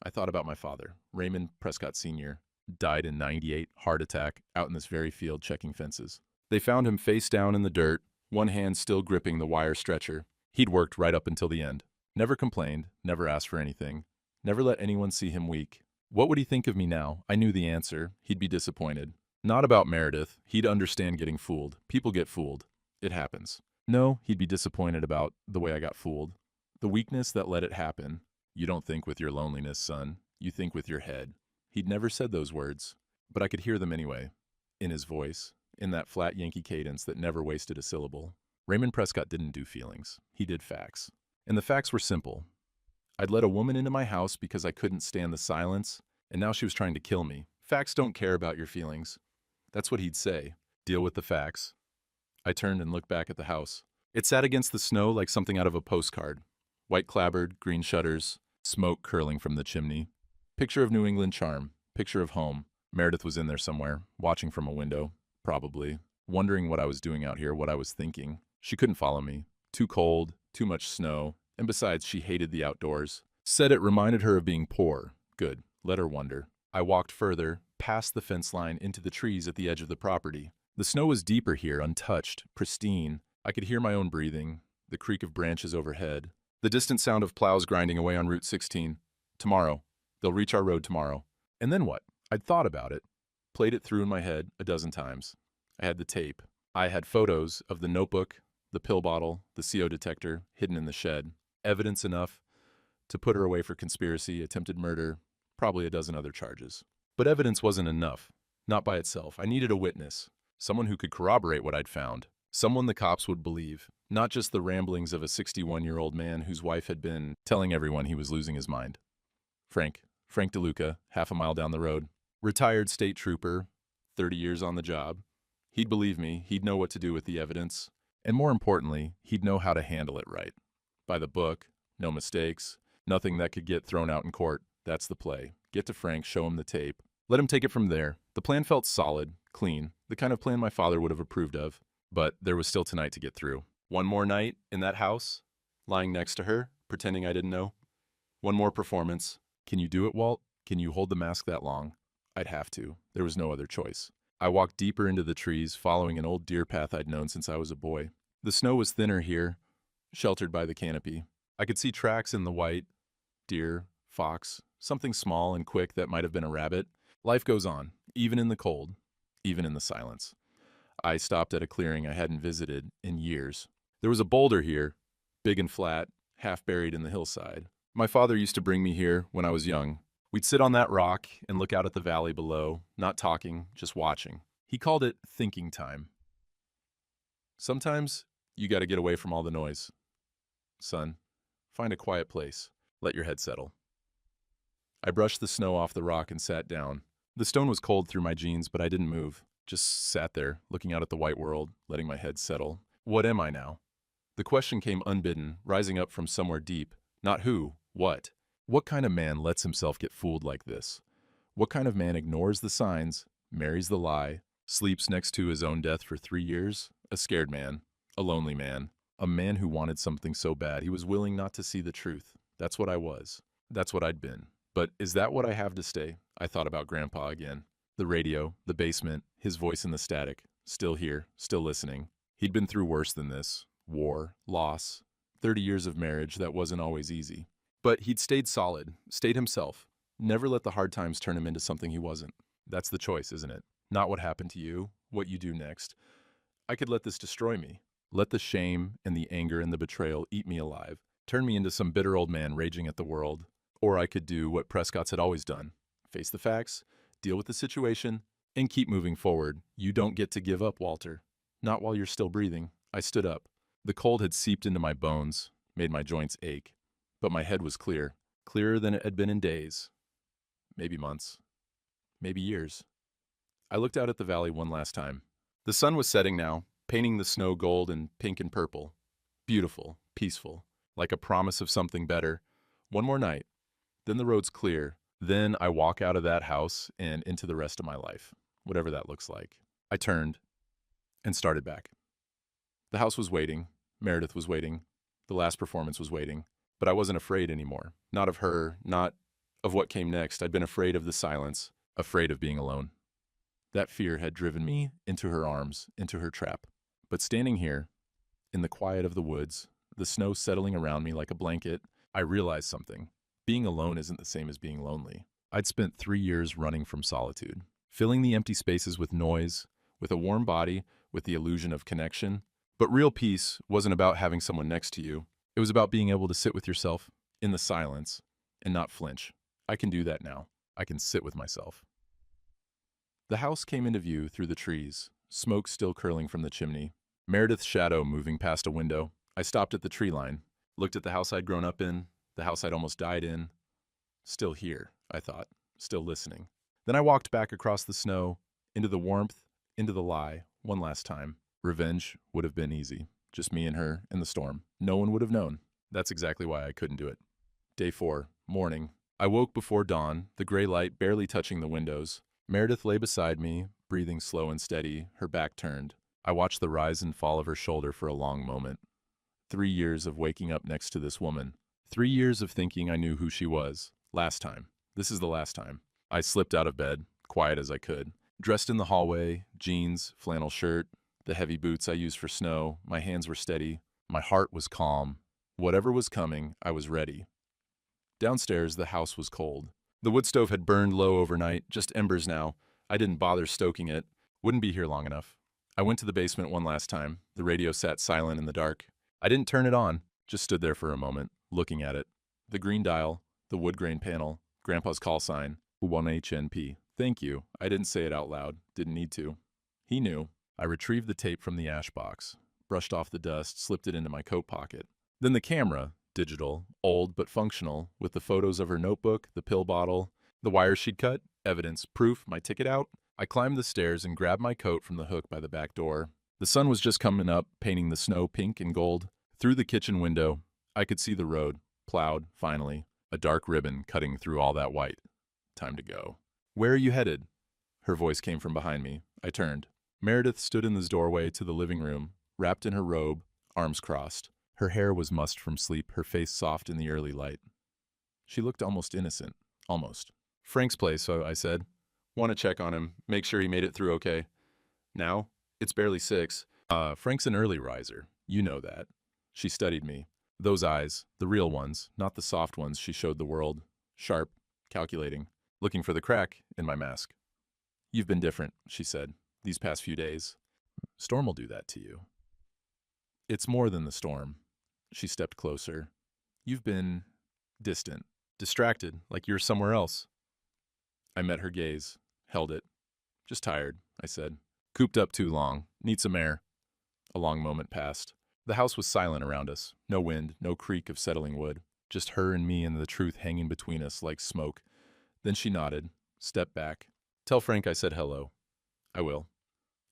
I thought about my father, Raymond Prescott Sr., died in '98, heart attack, out in this very field checking fences. They found him face down in the dirt, one hand still gripping the wire stretcher. He'd worked right up until the end. Never complained, never asked for anything, never let anyone see him weak. What would he think of me now? I knew the answer. He'd be disappointed. Not about Meredith. He'd understand getting fooled. People get fooled. It happens. No, he'd be disappointed about the way I got fooled. The weakness that let it happen. You don't think with your loneliness, son. You think with your head. He'd never said those words, but I could hear them anyway. In his voice, in that flat Yankee cadence that never wasted a syllable. Raymond Prescott didn't do feelings. He did facts. And the facts were simple. I'd let a woman into my house because I couldn't stand the silence, and now she was trying to kill me. Facts don't care about your feelings. That's what he'd say. Deal with the facts. I turned and looked back at the house. It sat against the snow like something out of a postcard. White clapboard, green shutters, smoke curling from the chimney. Picture of New England charm. Picture of home. Meredith was in there somewhere, watching from a window, probably, wondering what I was doing out here, what I was thinking. She couldn't follow me. Too cold, too much snow, and besides, she hated the outdoors. Said it reminded her of being poor. Good. Let her wonder. I walked further, past the fence line, into the trees at the edge of the property. The snow was deeper here, untouched, pristine. I could hear my own breathing, the creak of branches overhead, the distant sound of plows grinding away on Route 16. Tomorrow. They'll reach our road tomorrow. And then what? I'd thought about it, played it through in my head a dozen times. I had the tape. I had photos of the notebook, the pill bottle, the CO detector, hidden in the shed. Evidence enough to put her away for conspiracy, attempted murder, probably a dozen other charges. But evidence wasn't enough. Not by itself. I needed a witness. Someone who could corroborate what I'd found. Someone the cops would believe. Not just the ramblings of a 61-year-old man whose wife had been telling everyone he was losing his mind. Frank DeLuca, half a mile down the road. Retired state trooper, 30 years on the job. He'd believe me. He'd know what to do with the evidence. And more importantly, he'd know how to handle it right. By the book, no mistakes, nothing that could get thrown out in court. That's the play. Get to Frank, show him the tape. Let him take it from there. The plan felt solid, clean, the kind of plan my father would have approved of. But there was still tonight to get through. One more night in that house, lying next to her, pretending I didn't know. One more performance. Can you do it, Walt? Can you hold the mask that long? I'd have to. There was no other choice. I walked deeper into the trees, following an old deer path I'd known since I was a boy. The snow was thinner here, sheltered by the canopy. I could see tracks in the white, deer, fox, something small and quick that might have been a rabbit. Life goes on, even in the cold, even in the silence. I stopped at a clearing I hadn't visited in years. There was a boulder here, big and flat, half buried in the hillside. My father used to bring me here when I was young. We'd sit on that rock and look out at the valley below, not talking, just watching. He called it thinking time. Sometimes you got to get away from all the noise. Son, find a quiet place. Let your head settle. I brushed the snow off the rock and sat down. The stone was cold through my jeans, but I didn't move. Just sat there, looking out at the white world, letting my head settle. What am I now? The question came unbidden, rising up from somewhere deep. Not who, what. What kind of man lets himself get fooled like this? What kind of man ignores the signs, marries the lie, sleeps next to his own death for 3 years? A scared man, a lonely man, a man who wanted something so bad he was willing not to see the truth. That's what I was. That's what I'd been. But is that what I have to stay? I thought about Grandpa again. The radio, the basement, his voice in the static. Still here, still listening. He'd been through worse than this. War, loss, 30 years of marriage that wasn't always easy. But he'd stayed solid, stayed himself. Never let the hard times turn him into something he wasn't. That's the choice, isn't it? Not what happened to you, what you do next. I could let this destroy me. Let the shame and the anger and the betrayal eat me alive. Turn me into some bitter old man raging at the world. Or I could do what Prescott's had always done. Face the facts, deal with the situation, and keep moving forward. You don't get to give up, Walter. Not while you're still breathing. I stood up. The cold had seeped into my bones, made my joints ache. But my head was clear, clearer than it had been in days. Maybe months. Maybe years. I looked out at the valley one last time. The sun was setting now, painting the snow gold and pink and purple. Beautiful, peaceful, like a promise of something better. One more night. Then the road's clear. Then I walk out of that house and into the rest of my life, whatever that looks like. I turned and started back. The house was waiting. Meredith was waiting. The last performance was waiting. But I wasn't afraid anymore. Not of her, not of what came next. I'd been afraid of the silence, afraid of being alone. That fear had driven me into her arms, into her trap. But standing here, in the quiet of the woods, the snow settling around me like a blanket, I realized something. Being alone isn't the same as being lonely. I'd spent 3 years running from solitude, filling the empty spaces with noise, with a warm body, with the illusion of connection. But real peace wasn't about having someone next to you. It was about being able to sit with yourself in the silence and not flinch. I can do that now. I can sit with myself. The house came into view through the trees, smoke still curling from the chimney. Meredith's shadow moving past a window. I stopped at the tree line, looked at the house I'd grown up in, the house I'd almost died in. Still here, I thought, still listening. Then I walked back across the snow, into the warmth, into the lie, one last time. Revenge would have been easy. Just me and her in the storm. No one would have known. That's exactly why I couldn't do it. Day 4, morning. I woke before dawn, the gray light barely touching the windows. Meredith lay beside me, breathing slow and steady, her back turned. I watched the rise and fall of her shoulder for a long moment. 3 years of waking up next to this woman. 3 years of thinking I knew who she was. Last time. This is the last time. I slipped out of bed, quiet as I could. Dressed in the hallway, jeans, flannel shirt, the heavy boots I used for snow. My hands were steady. My heart was calm. Whatever was coming, I was ready. Downstairs, the house was cold. The wood stove had burned low overnight, just embers now. I didn't bother stoking it. Wouldn't be here long enough. I went to the basement one last time. The radio sat silent in the dark. I didn't turn it on, just stood there for a moment, looking at it. The green dial, the wood grain panel, Grandpa's call sign, 1HNP. Thank you. I didn't say it out loud. Didn't need to. He knew. I retrieved the tape from the ash box, brushed off the dust, slipped it into my coat pocket. Then the camera, digital, old but functional, with the photos of her notebook, the pill bottle, the wires she'd cut, evidence, proof, my ticket out. I climbed the stairs and grabbed my coat from the hook by the back door. The sun was just coming up, painting the snow pink and gold. Through the kitchen window, I could see the road, plowed, finally, a dark ribbon cutting through all that white. Time to go. Where are you headed? Her voice came from behind me. I turned. Meredith stood in the doorway to the living room, wrapped in her robe, arms crossed. Her hair was mussed from sleep, her face soft in the early light. She looked almost innocent. Almost. Frank's place, so I said. Want to check on him, make sure he made it through okay. Now? It's barely 6. Frank's an early riser. You know that. She studied me. Those eyes, the real ones, not the soft ones she showed the world. Sharp, calculating, looking for the crack in my mask. You've been different, she said, these past few days. Storm will do that to you. It's more than the storm. She stepped closer. You've been distant, distracted, like you're somewhere else. I met her gaze, held it. Just tired, I said. Cooped up too long. Need some air. A long moment passed. The house was silent around us. No wind, no creak of settling wood. Just her and me and the truth hanging between us like smoke. Then she nodded, stepped back. Tell Frank I said hello. I will.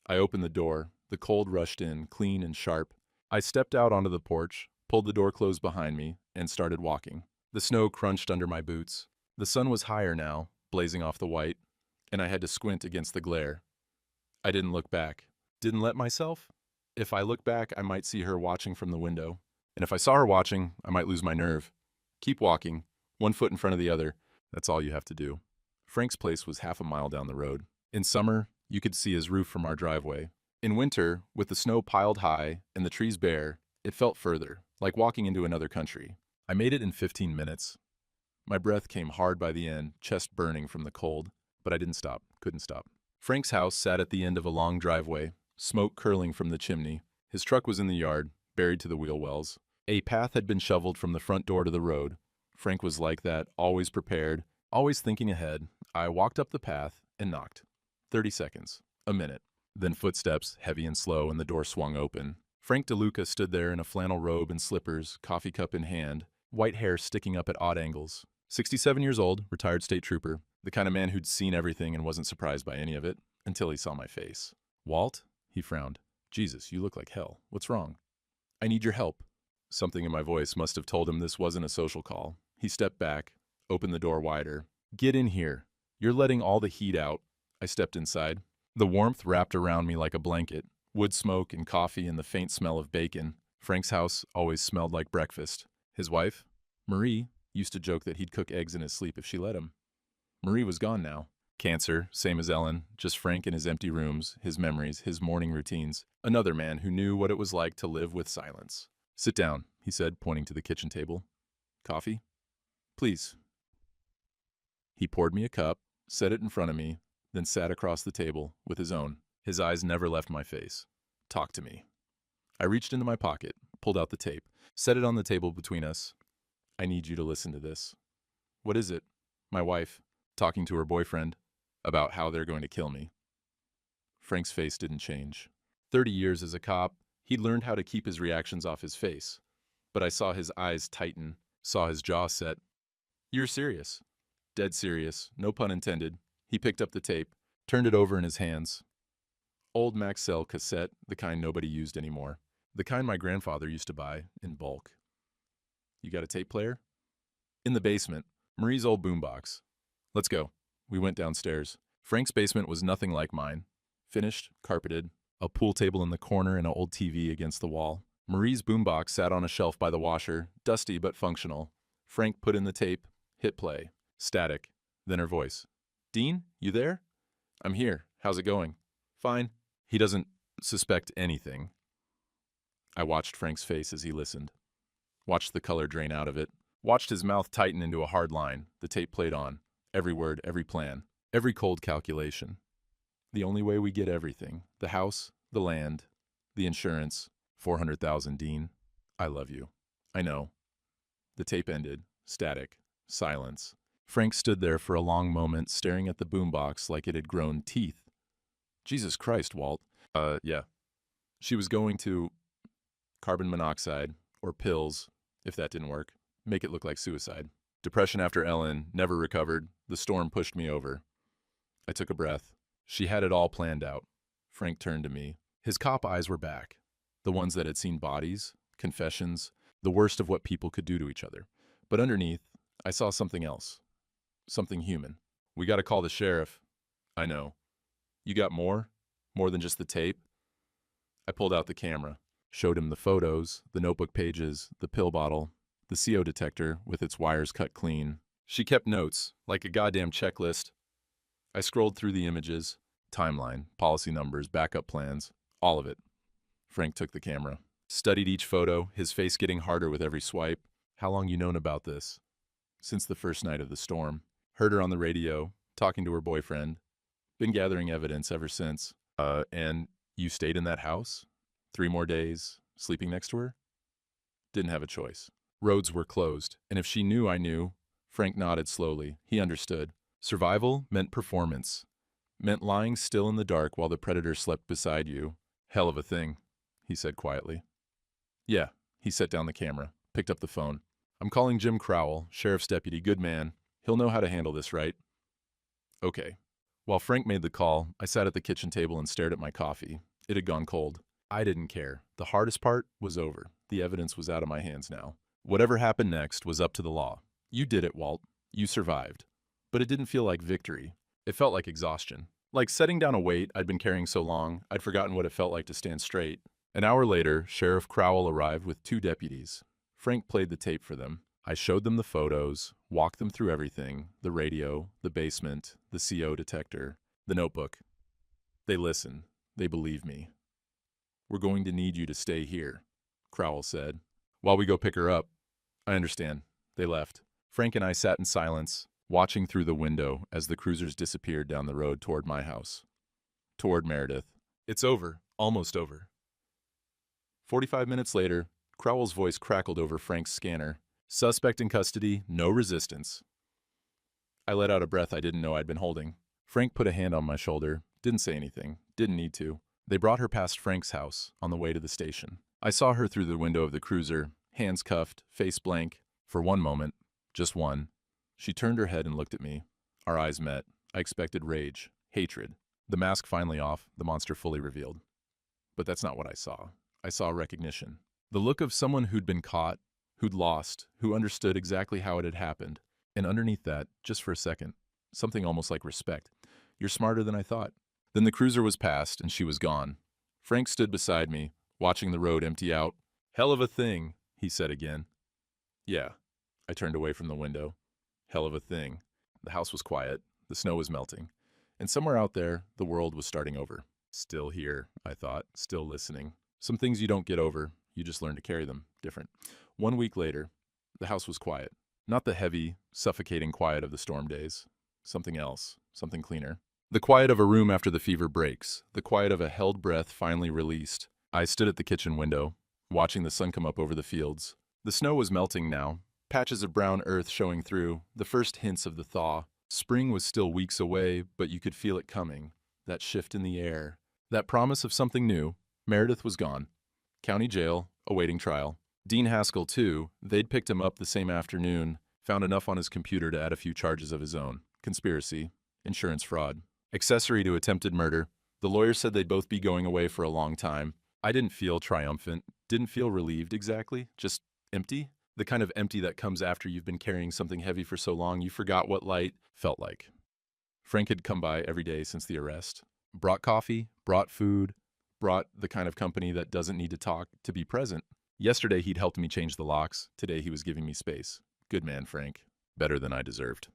I opened the door. The cold rushed in, clean and sharp. I stepped out onto the porch, pulled the door closed behind me, and started walking. The snow crunched under my boots. The sun was higher now, blazing off the white, and I had to squint against the glare. I didn't look back. Didn't let myself? If I looked back, I might see her watching from the window. And if I saw her watching, I might lose my nerve. Keep walking, one foot in front of the other. That's all you have to do. Frank's place was half a mile down the road. In summer, you could see his roof from our driveway. In winter, with the snow piled high and the trees bare, it felt further, like walking into another country. I made it in 15 minutes. My breath came hard by the end, chest burning from the cold, but I didn't stop, couldn't stop. Frank's house sat at the end of a long driveway, smoke curling from the chimney. His truck was in the yard, buried to the wheel wells. A path had been shoveled from the front door to the road. Frank was like that, always prepared, always thinking ahead. I walked up the path and knocked. 30 seconds. A minute. Then footsteps, heavy and slow, and the door swung open. Frank DeLuca stood there in a flannel robe and slippers, coffee cup in hand, white hair sticking up at odd angles. 67 years old, retired state trooper, the kind of man who'd seen everything and wasn't surprised by any of it, until he saw my face. Walt? He frowned. Jesus, you look like hell. What's wrong? I need your help. Something in my voice must have told him this wasn't a social call. He stepped back, opened the door wider. Get in here. You're letting all the heat out. I stepped inside. The warmth wrapped around me like a blanket. Wood smoke and coffee and the faint smell of bacon. Frank's house always smelled like breakfast. His wife, Marie, used to joke that he'd cook eggs in his sleep if she let him. Marie was gone now. Cancer, same as Ellen, just Frank in his empty rooms, his memories, his morning routines. Another man who knew what it was like to live with silence. Sit down, he said, pointing to the kitchen table. Coffee? Please. He poured me a cup, set it in front of me, then sat across the table with his own. His eyes never left my face. Talk to me. I reached into my pocket, pulled out the tape, set it on the table between us. I need you to listen to this. What is it? My wife, talking to her boyfriend, about how they're going to kill me. Frank's face didn't change. 30 years as a cop, he'd learned how to keep his reactions off his face. But I saw his eyes tighten, saw his jaw set. You're serious. Dead serious, no pun intended. He picked up the tape, turned it over in his hands. Old Maxell cassette, the kind nobody used anymore. The kind my grandfather used to buy, in bulk. You got a tape player? In the basement, Marie's old boombox. Let's go. We went downstairs. Frank's basement was nothing like mine. Finished, carpeted, a pool table in the corner and an old TV against the wall. Marie's boombox sat on a shelf by the washer, dusty but functional. Frank put in the tape, hit play. Static. Then her voice. Dean, you there? I'm here. How's it going? Fine. He doesn't suspect anything. I watched Frank's face as he listened. Watched the color drain out of it. Watched his mouth tighten into a hard line. The tape played on. Every word, every plan, every cold calculation. The only way we get everything. The house, the land, the insurance. 400,000, Dean. I love you. I know. The tape ended. Static. Silence. Frank stood there for a long moment, staring at the boombox like it had grown teeth. Jesus Christ, Walt. Yeah. She was going to carbon monoxide or pills, if that didn't work. Make it look like suicide. Depression after Ellen, never recovered. The storm pushed me over. I took a breath. She had it all planned out. Frank turned to me. His cop eyes were back. The ones that had seen bodies, confessions, the worst of what people could do to each other. But underneath, I saw something else. Something human. We gotta call the sheriff. I know. You got more? More than just the tape? I pulled out the camera, showed him the photos, the notebook pages, the pill bottle, the CO detector with its wires cut clean. She kept notes, like a goddamn checklist. I scrolled through the images, timeline, policy numbers, backup plans, all of it. Frank took the camera, studied each photo, his face getting harder with every swipe. How long you known about this? Since the first night of the storm. Heard her on the radio, talking to her boyfriend. Been gathering evidence ever since. And you stayed in that house? 3 more days, sleeping next to her? Didn't have a choice. Roads were closed, and if she knew I knew, Frank nodded slowly. He understood. Survival meant performance. Meant lying still in the dark while the predator slept beside you. Hell of a thing, he said quietly. Yeah, he set down the camera, picked up the phone. I'm calling Jim Crowell, sheriff's deputy, good man. He'll know how to handle this, right? Okay. While Frank made the call, I sat at the kitchen table and stared at my coffee. It had gone cold. I didn't care. The hardest part was over. The evidence was out of my hands now. Whatever happened next was up to the law. You did it, Walt. You survived. But it didn't feel like victory. It felt like exhaustion. Like setting down a weight I'd been carrying so long, I'd forgotten what it felt like to stand straight. An hour later, Sheriff Crowell arrived with 2 deputies. Frank played the tape for them. I showed them the photos, walked them through everything, the radio, the basement, the CO detector, the notebook. They listened. They believed me. We're going to need you to stay here, Crowell said. While we go pick her up. I understand. They left. Frank and I sat in silence, watching through the window as the cruisers disappeared down the road toward my house. Toward Meredith. It's over. Almost over. 45 minutes later, Crowell's voice crackled over Frank's scanner. Suspect in custody, no resistance. I let out a breath I didn't know I'd been holding. Frank put a hand on my shoulder, didn't say anything, didn't need to. They brought her past Frank's house, on the way to the station. I saw her through the window of the cruiser, hands cuffed, face blank. For one moment, just one, she turned her head and looked at me. Our eyes met. I expected rage, hatred. The mask finally off, the monster fully revealed. But that's not what I saw. I saw recognition. The look of someone who'd been caught, who'd lost, who understood exactly how it had happened. And underneath that, just for a second, something almost like respect. You're smarter than I thought. Then the cruiser was past, and she was gone. Frank stood beside me, watching the road empty out. Hell of a thing, he said again. Yeah. I turned away from the window. Hell of a thing. The house was quiet. The snow was melting. And somewhere out there, the world was starting over. Still here, I thought, still listening. Some things you don't get over, you just learn to carry them different. 1 week later, the house was quiet. Not the heavy, suffocating quiet of the storm days. Something else, something cleaner. The quiet of a room after the fever breaks. The quiet of a held breath finally released. I stood at the kitchen window, watching the sun come up over the fields. The snow was melting now, patches of brown earth showing through, the first hints of the thaw. Spring was still weeks away, but you could feel it coming. That shift in the air. That promise of something new. Meredith was gone. County jail, awaiting trial. Dean Haskell, too. They'd picked him up the same afternoon, found enough on his computer to add a few charges of his own. Conspiracy, insurance fraud, accessory to attempted murder. The lawyer said they'd both be going away for a long time. I didn't feel triumphant, didn't feel relieved exactly, just empty. The kind of empty that comes after you've been carrying something heavy for so long you forgot what light felt like. Frank had come by every day since the arrest. Brought coffee, brought food, brought the kind of company that doesn't need to talk to be present. Yesterday he'd helped me change the locks. Today he was giving me space. Good man, Frank. Better than I deserved.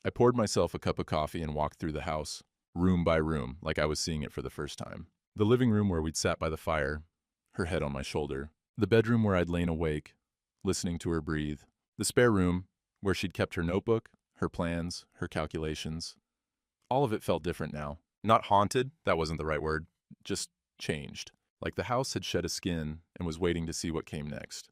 I poured myself a cup of coffee and walked through the house, room by room, like I was seeing it for the first time. The living room where we'd sat by the fire, her head on my shoulder. The bedroom where I'd lain awake, listening to her breathe. The spare room where she'd kept her notebook, her plans, her calculations. All of it felt different now. Not haunted, that wasn't the right word, just changed. Like the house had shed a skin and was waiting to see what came next.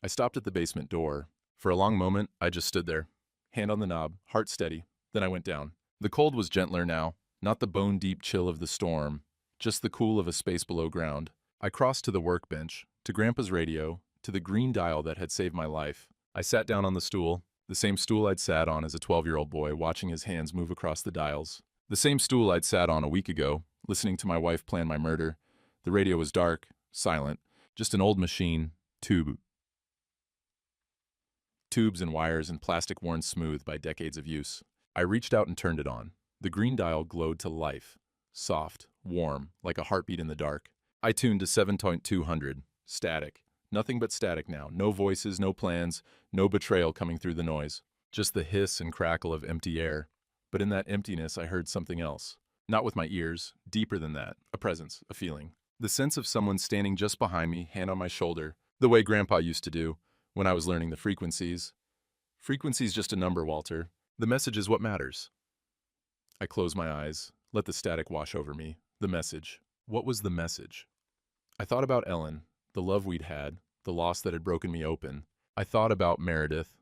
I stopped at the basement door. For a long moment, I just stood there, hand on the knob, heart steady. Then I went down. The cold was gentler now, not the bone-deep chill of the storm, just the cool of a space below ground. I crossed to the workbench, to Grandpa's radio, to the green dial that had saved my life. I sat down on the stool, the same stool I'd sat on as a 12-year-old boy, watching his hands move across the dials. The same stool I'd sat on a week ago, listening to my wife plan my murder. The radio was dark, silent, just an old machine, tubes and wires and plastic worn smooth by decades of use. I reached out and turned it on. The green dial glowed to life. Soft, warm, like a heartbeat in the dark. I tuned to 7.200. Static. Nothing but static now. No voices, no plans, no betrayal coming through the noise. Just the hiss and crackle of empty air. But in that emptiness, I heard something else. Not with my ears, deeper than that. A presence, a feeling. The sense of someone standing just behind me, hand on my shoulder, the way Grandpa used to do when I was learning the frequencies. Frequency's just a number, Walter. The message is what matters. I closed my eyes, let the static wash over me. The message. What was the message? I thought about Ellen, the love we'd had, the loss that had broken me open. I thought about Meredith,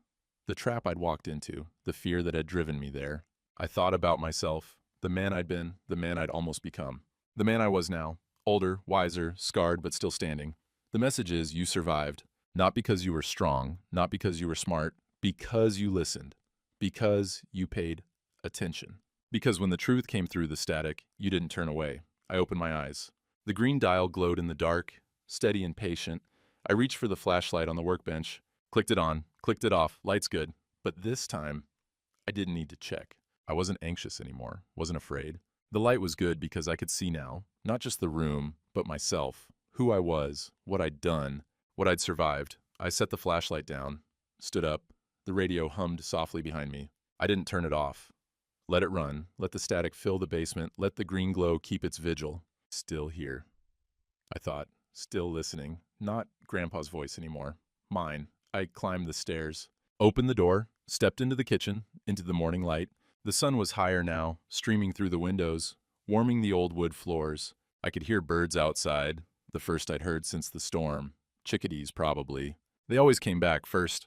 the trap I'd walked into, the fear that had driven me there. I thought about myself, the man I'd been, the man I'd almost become. The man I was now, older, wiser, scarred, but still standing. The message is you survived, not because you were strong, not because you were smart, because you listened, because you paid attention. Because when the truth came through the static, you didn't turn away. I opened my eyes. The green dial glowed in the dark, steady and patient. I reached for the flashlight on the workbench, clicked it on, clicked it off, light's good. But this time, I didn't need to check. I wasn't anxious anymore, wasn't afraid. The light was good because I could see now, not just the room, but myself, who I was, what I'd done, what I'd survived. I set the flashlight down, stood up. The radio hummed softly behind me. I didn't turn it off. Let it run, let the static fill the basement, let the green glow keep its vigil. Still here. I thought, still listening. Not Grandpa's voice anymore. Mine. I climbed the stairs, opened the door, stepped into the kitchen, into the morning light. The sun was higher now, streaming through the windows, warming the old wood floors. I could hear birds outside, the first I'd heard since the storm. Chickadees, probably. They always came back first.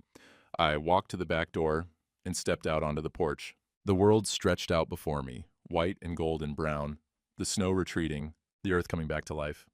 I walked to the back door and stepped out onto the porch. The world stretched out before me, white and gold and brown, the snow retreating, the earth coming back to life.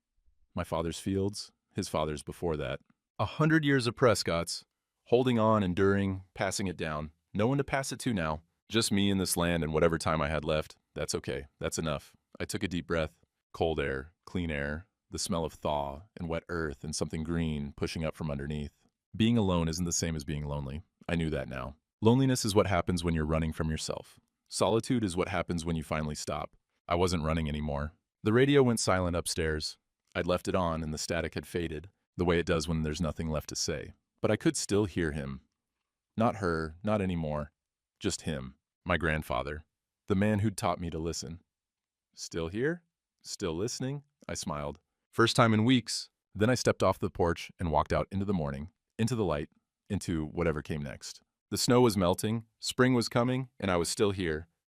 My father's fields, his father's before that. 100 years of Prescott's, holding on, enduring, passing it down. No one to pass it to now. Just me in this land and whatever time I had left. That's okay. That's enough. I took a deep breath. Cold air, clean air, the smell of thaw and wet earth and something green pushing up from underneath. Being alone isn't the same as being lonely. I knew that now. Loneliness is what happens when you're running from yourself. Solitude is what happens when you finally stop. I wasn't running anymore. The radio went silent upstairs. I'd left it on and the static had faded, the way it does when there's nothing left to say. But I could still hear him. Not her, not anymore. Just him, my grandfather, the man who'd taught me to listen. Still here? Still listening? I smiled. First time in weeks. Then I stepped off the porch and walked out into the morning, into the light, into whatever came next. The snow was melting, spring was coming, and I was still here,